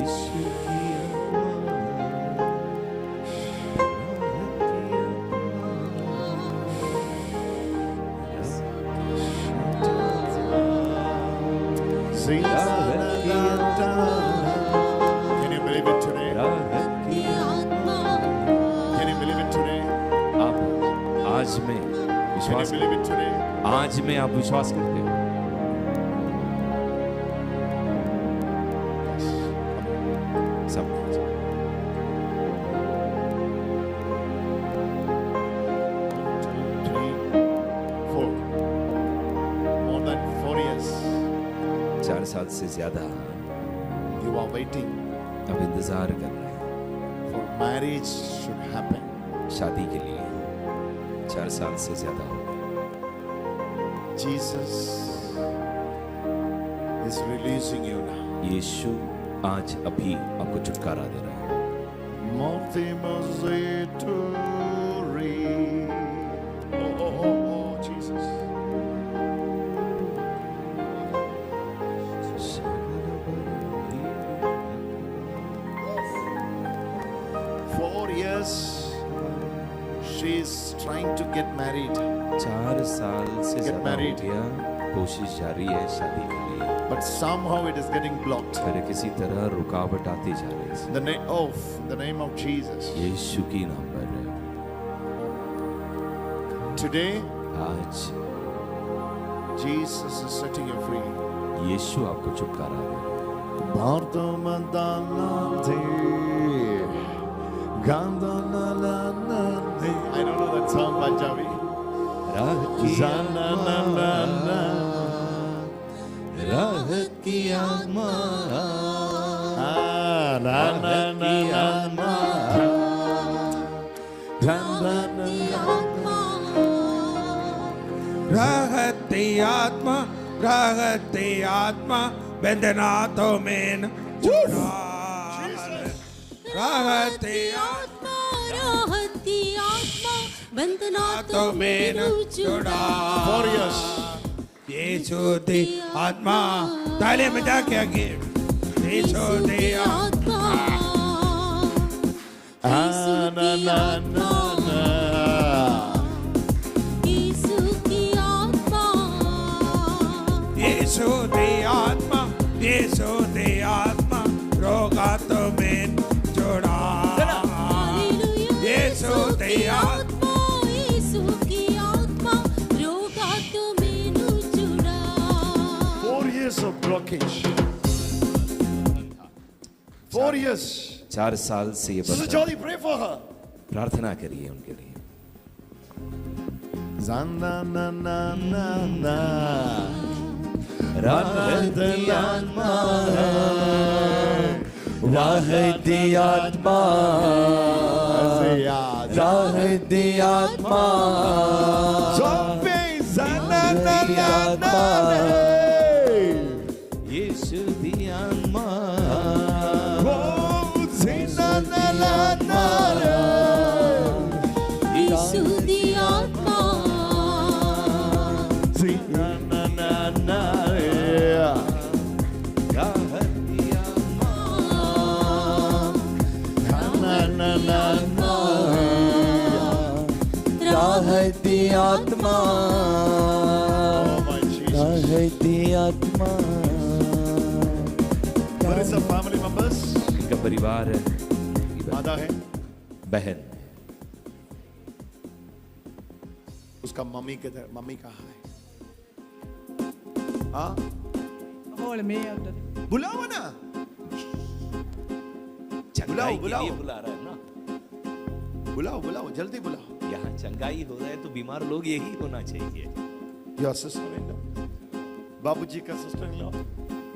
यीशु की Can you believe it today? की आत्मा, Can you believe it today? आप आज में Can you विश्वास believe it today? आज में आप विश्वास करते हो. सब 1, 2, 3, 4. More than 4 years. 4 साल से ज्यादा You are waiting अब इंतजार कर रहे हैं for marriage should happen. शादी के लिए. 4 साल से ज्यादा हो गया. Jesus is releasing you now. यीशु आज अभी आपको छुटकारा दे रहा है. Oh, Jesus. She is trying to get married, 4 साल से Get ज्यादा हो married. गया, कोशिश जारी है शादी के लिए, but somehow it is getting blocked. पर किसी तरह रुकावट आती जा रही है। The name of Jesus. यीशु की नाम पर Today, आज Jesus is setting you free. यीशु आपको छुटकारा दे। I don't know that song, Punjabi. राहत की आत्मा, रहते आत्मा बंधनातों में न जुड़ा। रहते आत्मा राहत की आत्मा बंधना तो में न जुड़ा। 4 years. यीशु दी आत्मा, ताले में जाके आगे यीशु दी आत्मा, यीशु की आत्मा, यीशु दी आत्मा, यीशु दी आत्मा रोगा तो में जोड़ा। यीशु दी आत्मा, यीशु की आत्मा रोगा तो मैनू जुड़ा। 4 years of blockage. 4 years. 4 साल से ये Sister बंधन, Jolly, pray for her. प्रार्थना करिए उनके लिए। राहत आत्मा, राहत आत्मा, राहत आत्मा, यीशु दी आत्मा, यीशु दी आत्मा, राहत दी आत्मा, राहत आत्मा, Oh my Jesus. राहत आत्मा। What is the family members? इनका परिवार है, माता है, बहन, उसका मम्मी किधर, मम्मी कहाँ है? हाँ, बुलाओ ना, चंगाई के बुलाओ। लिए बुला रहा है ना। बुलाओ बुलाओ, जल्दी बुलाओ। यहाँ चंगाई हो रहा है तो बीमार लोग यही होना चाहिए। Your sister-in-law, बाबूजी का sister-in-law,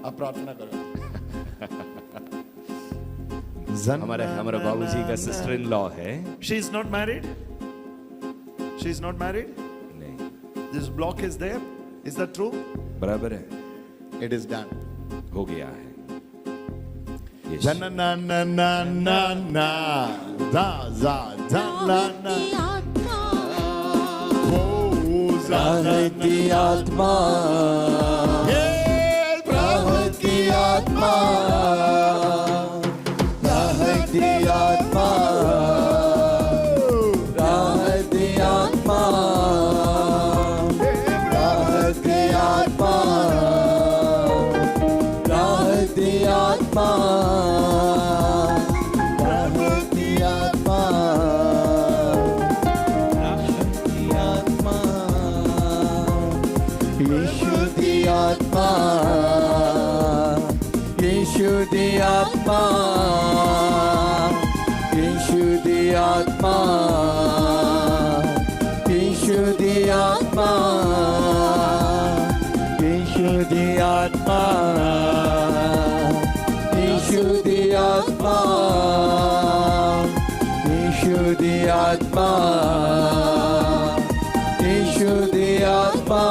आप प्रार्थना करो। हमारा बाबूजी का सिस्टर इन लॉ है। She is not married. She is not married. नहीं, This block is there. Is that true? बराबर है, It is done. हो गया है। यीशु। Na na na na na na, da za da la na. की आत्मा, Oh, za na राहत na. आत्मा, Hey, राहत की आत्मा, राहत की आत्मा, राहत की आत्मा, राहत की आत्मा, राहत की आत्मा, राहत की आत्मा, राहत की आत्मा, यीशु की आत्मा, यीशु की आत्मा, यीशु की आत्मा, यीशु की आत्मा, यीशु की आत्मा, यीशु की आत्मा, यीशु की आत्मा, यीशु की आत्मा,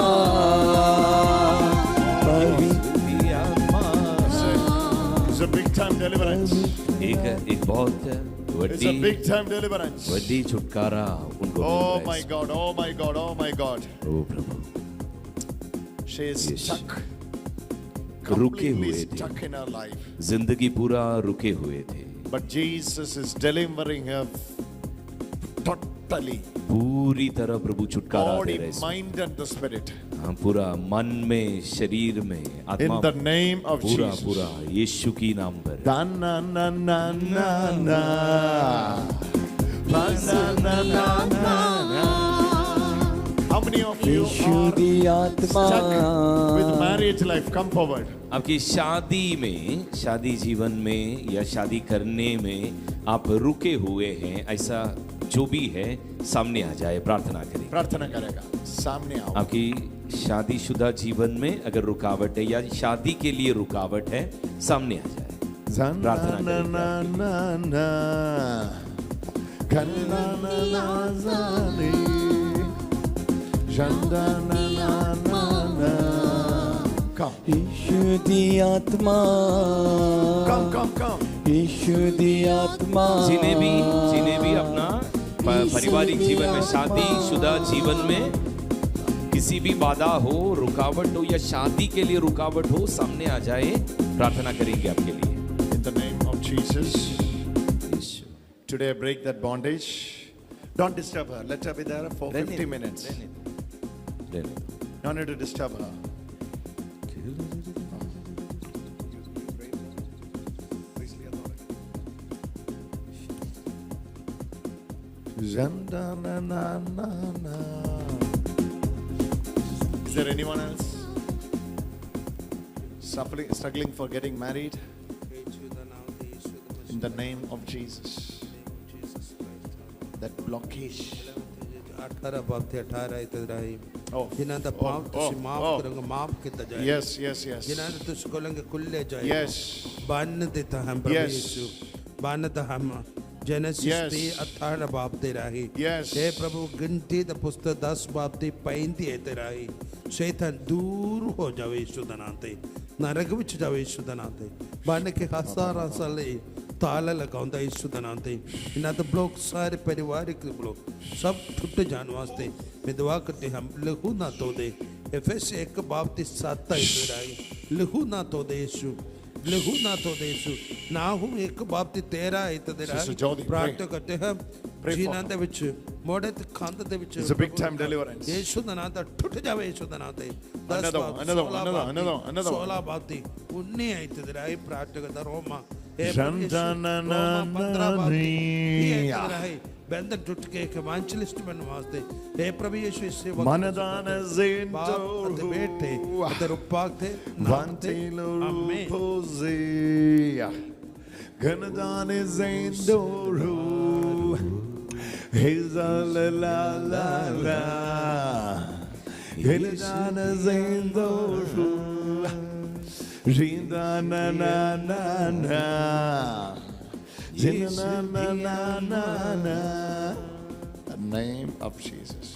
It's a big time deliverance. एक बहुत It's a big time deliverance. वड्डी छुटकारा उनको Oh मिल रहा my है। God, oh my God, oh my God. O Prabhu, She is Yes. stuck. रुके Completely हुए थे, stuck in her life. जिंदगी पूरा रुके हुए थे, But Jesus is delivering her totally. पूरी तरह प्रभु छुटकारा दे body, रहे हैं। mind and the spirit. हाँ, पूरा मन में, शरीर में, आत्मा In the name of पूरा Jesus. पूरा यीशु की नाम पर। Da na na na na na. Ba na na na na na. How many of you Yeshu are दी आत्मा stuck with marriage life? Come forward. आपकी शादी में, शादी जीवन में या शादी करने में आप रुके हुए हैं, ऐसा जो भी है सामने आ जाए, प्रार्थना करें। प्रार्थना करेगा, सामने आओ। आपकी शादीशुदा जीवन में अगर रुकावट है या शादी के लिए रुकावट है, सामने आ जाए। प्रार्थना ना करें। ना ना ना कन्ना ना ना जाने जंदा ना ना ना ना come यीशु दी आत्मा come यीशु दी आत्मा जिन्हें भी अपना पारिवारिक जीवन में, शादीशुदा जीवन में किसी भी बाधा हो, रुकावट हो या शादी के लिए रुकावट हो, सामने आ जाए, प्रार्थना करेंगे आपके लिए। in the name of Jesus. Today I break that bondage. Don't disturb her. Let her be there for 50 minutes. No need to disturb her. Zanda na na na na. Is there anyone else struggling for getting married? In the name of Jesus. That blockage. 18 बाब थे 18 इतराई Oh, जिन्हां दा पाप तुसी माफ करंगे माफ किता जाए Yes, yes, yes. जिन्हां ने तुसी कोलेंगे खुले जाए Yes. बन देता हम प्रभु Yes. यीशु बन दा हम जेनेसिस Yes. दी 18 बाब ते राही Yes. हे प्रभु गिनती दा पुस्तक 10 बाब ते 35 ते राही शैतान दूर हो जावे यीशु दा नाम ते नरक विच जावे यीशु दा नाम ते बन के हसारा साले ताला लगाउंदा यीशु दा नाम ते इना दा ब्लॉक सारे पारिवारिक ब्लॉक सब टूट जाने वास्ते मैं दुआ करते हम लहू ना तो दे एफएस 1 बाब ते 7 ते राही लहू ना तो दे यीशु लहू ना तो दे यीशु ना हूं 1 बाब ते 13 ते दे Sister Jyoti, राही प्रार्थना करते हैं Pray for जिन्हां her. दे विच मोड़े ते खांद दे विच It's a big time deliverance. यीशु दा नाम दा टूट जावे यीशु दा नाम ते Another one, another one, another one. 16 बाब ते 19 आयत दे राही प्रार्थना करता रोमा हे Shantananani. बंधन टूट के एक evangelist बनने वास्ते हे प्रभु यीशु इस वक्त Manadana बाप अते बेटे Zinto. अते रूपाक थे नाम थे Vantilo आमीन Rupozia. Ganadane Zindoru. Hizala la la la. Ganadana Zindoru. Rindana na na na. Zinana na na na na. The name of Jesus.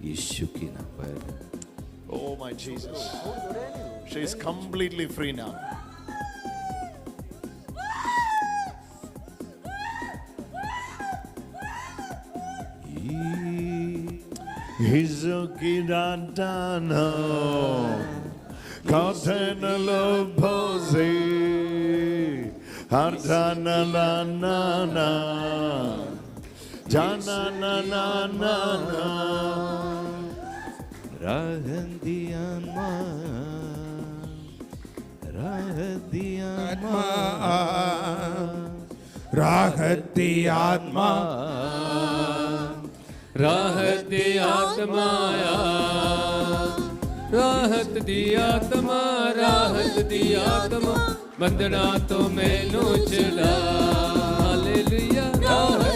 यीशु की नाम पर। Oh my Jesus. She is completely free now. Hizukidantano Katenalo Pose Hardana na na na Jana na na na na राहत दी आत्मा राहत दी आत्माया राहत दी आत्मा राहत दी आत्मा बंदना तो मैनू छड़ा हालेलुया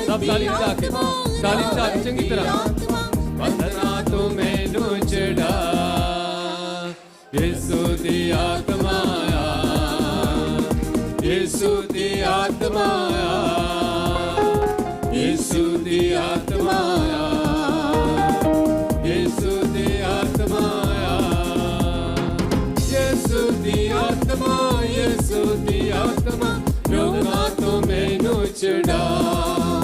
सब ताली चाके चंगी तरह बंदना तो मैनू छड़ा यीशु दी आत्माया यीशु दी आत्माया यीशु दी आत्माया यीशु दी आत्माया यीशु दी आत्मा यीशु दी आत्मा रोगा तो मैनू छड़ा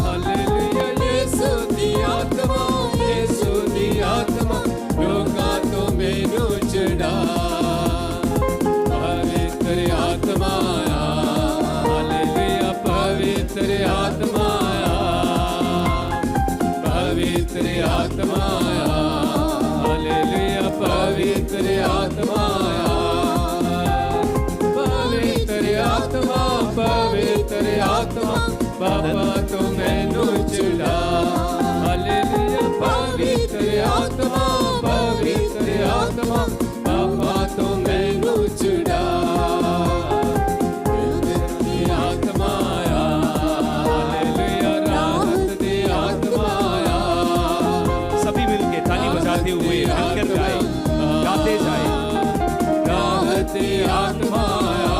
हालेलुया यीशु दी आत्मा यीशु दी आत्मा रोगा तो मैनू छड़ा पवित्र आत्माया हालेलुया पवित्र आत्माया पवित्र छुड़ा राहत दी आत्मा आया हालेलुया राहत दी आत्मा आया सभी मिलके ताली बजाते हुए मिलकर गाए, गाते जाए। राहत दी आत्मा आया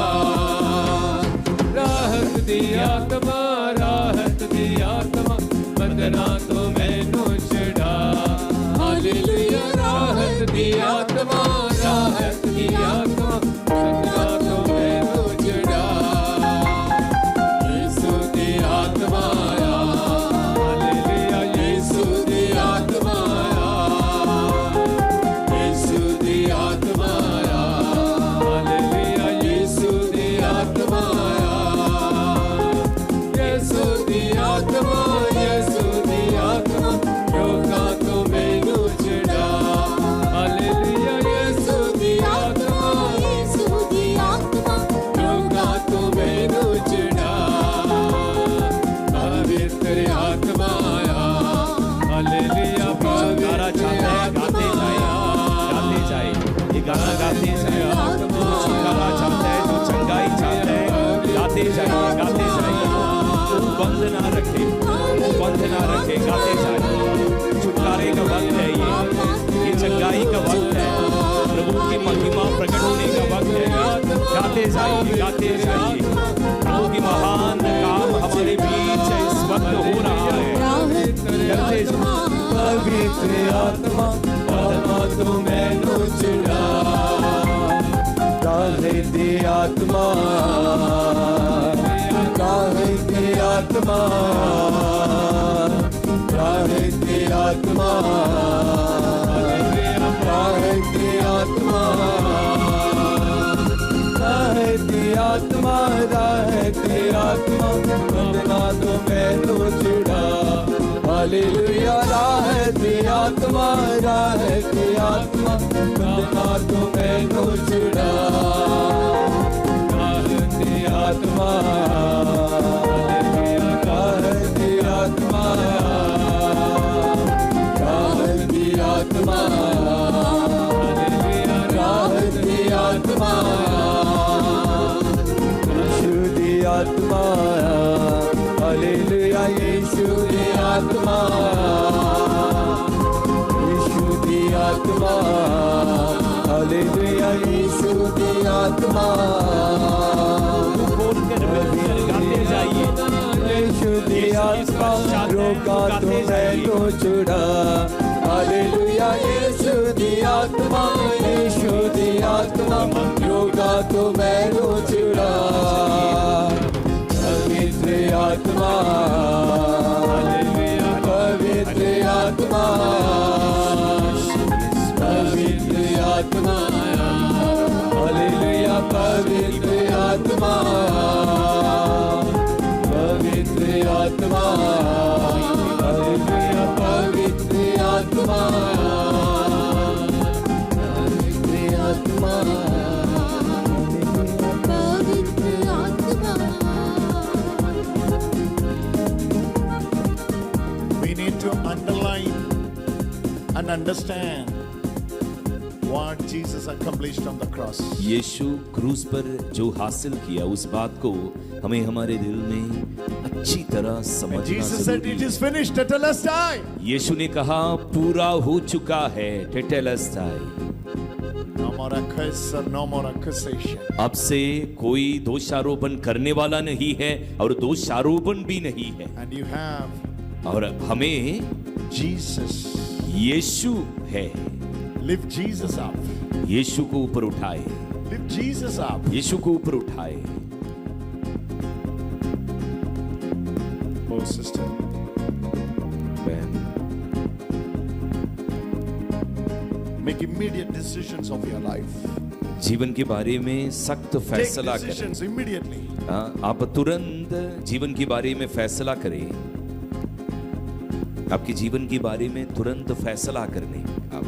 राहत दी आत्मा राहत दी आत्मा बंधना तो मैनू छुड़ा हालेलुया राहत दी आत्मा राहत दी आत्मा बंधना तो मैनू छुड़ा यीशु दी आत्मा आया हालेलुया यीशु दी आत्मा आया यीशु दी आत्मा आया हालेलुया यीशु दी आत्मा आया यीशु दी आत्मा रोका तो मैनू छुड़ा हालेलुया यीशु दी आत्मा रोका तो मैनू छुड़ा पवित्र आत्मा आया हालेलुया गाना चाहता है गाते जाए, गाते जाए, ये गाना गाते जाए। जो गाना चाहता है, जो चंगाई चाहता है, गाते जाइए, गाते जाइए। वो बंद ना रखे, वो बंद ना रखे, गाते जाए। छुटकारे का वक्त है ये चंगाई का वक्त है, प्रभु की महिमा प्रकट होने का वक्त है। गाते जाइए, गाते जाइए। प्रभु की महान काम हमारे बीच इस वक्त हो रहा है। गाते जाइए। पवित्र आत्मा आत्मा तो मैनू छुड़ा राहत दी आत्मा राहत दी आत्मा राहत दी आत्मा राहत दी आत्मा राहत दी आत्मा राहत दी आत्मा बंधना तो मैनू छुड़ा हालेलुया राहत दी आत्मा बंधना तो मैनू छुड़ा राहत दी आत्मा राहत दी आत्मा राहत दी आत्मा राहत दी आत्मा यीशु दी आत्मा हालेलुया यीशु दी आत्मा यीशु दी आत्मा हालेलुया यीशु दी आत्मा गाते जाइए। यीशु दी आत्मा रोका तो मैनू छुड़ा हालेलुया यीशु दी आत्मा रोका तो मैनू छुड़ा पवित्र आत्मा पवित्र आत्मा पवित्र आत्मा हालेलुया पवित्र आत्मा पवित्र आत्मा हालेलुया पवित्र आत्मा पवित्र आत्मा पवित्र आत्मा We need to underline and understand what Jesus accomplished on the cross. यीशु क्रूस पर जो हासिल किया उस बात को हमें हमारे दिल में अच्छी तरह समझना Jesus said, जरूरी "It है। is finished, tetelestai." यीशु ने कहा पूरा हो चुका है, टेटेलस्टाई। No more accusation, no more accusation. अब से कोई दोषारोपण करने वाला नहीं है और दोषारोपण भी नहीं है। And you have और हमें Jesus. यीशु है। Lift Jesus up. यीशु को ऊपर उठाए, Lift Jesus up. यीशु को ऊपर उठाए। Oh, sister. बहन, Make immediate decisions of your life. जीवन के बारे में सख्त Take फैसला करें। decisions immediately. आप तुरंत जीवन के बारे में फैसला करें। आपके जीवन के बारे में तुरंत फैसला करने आप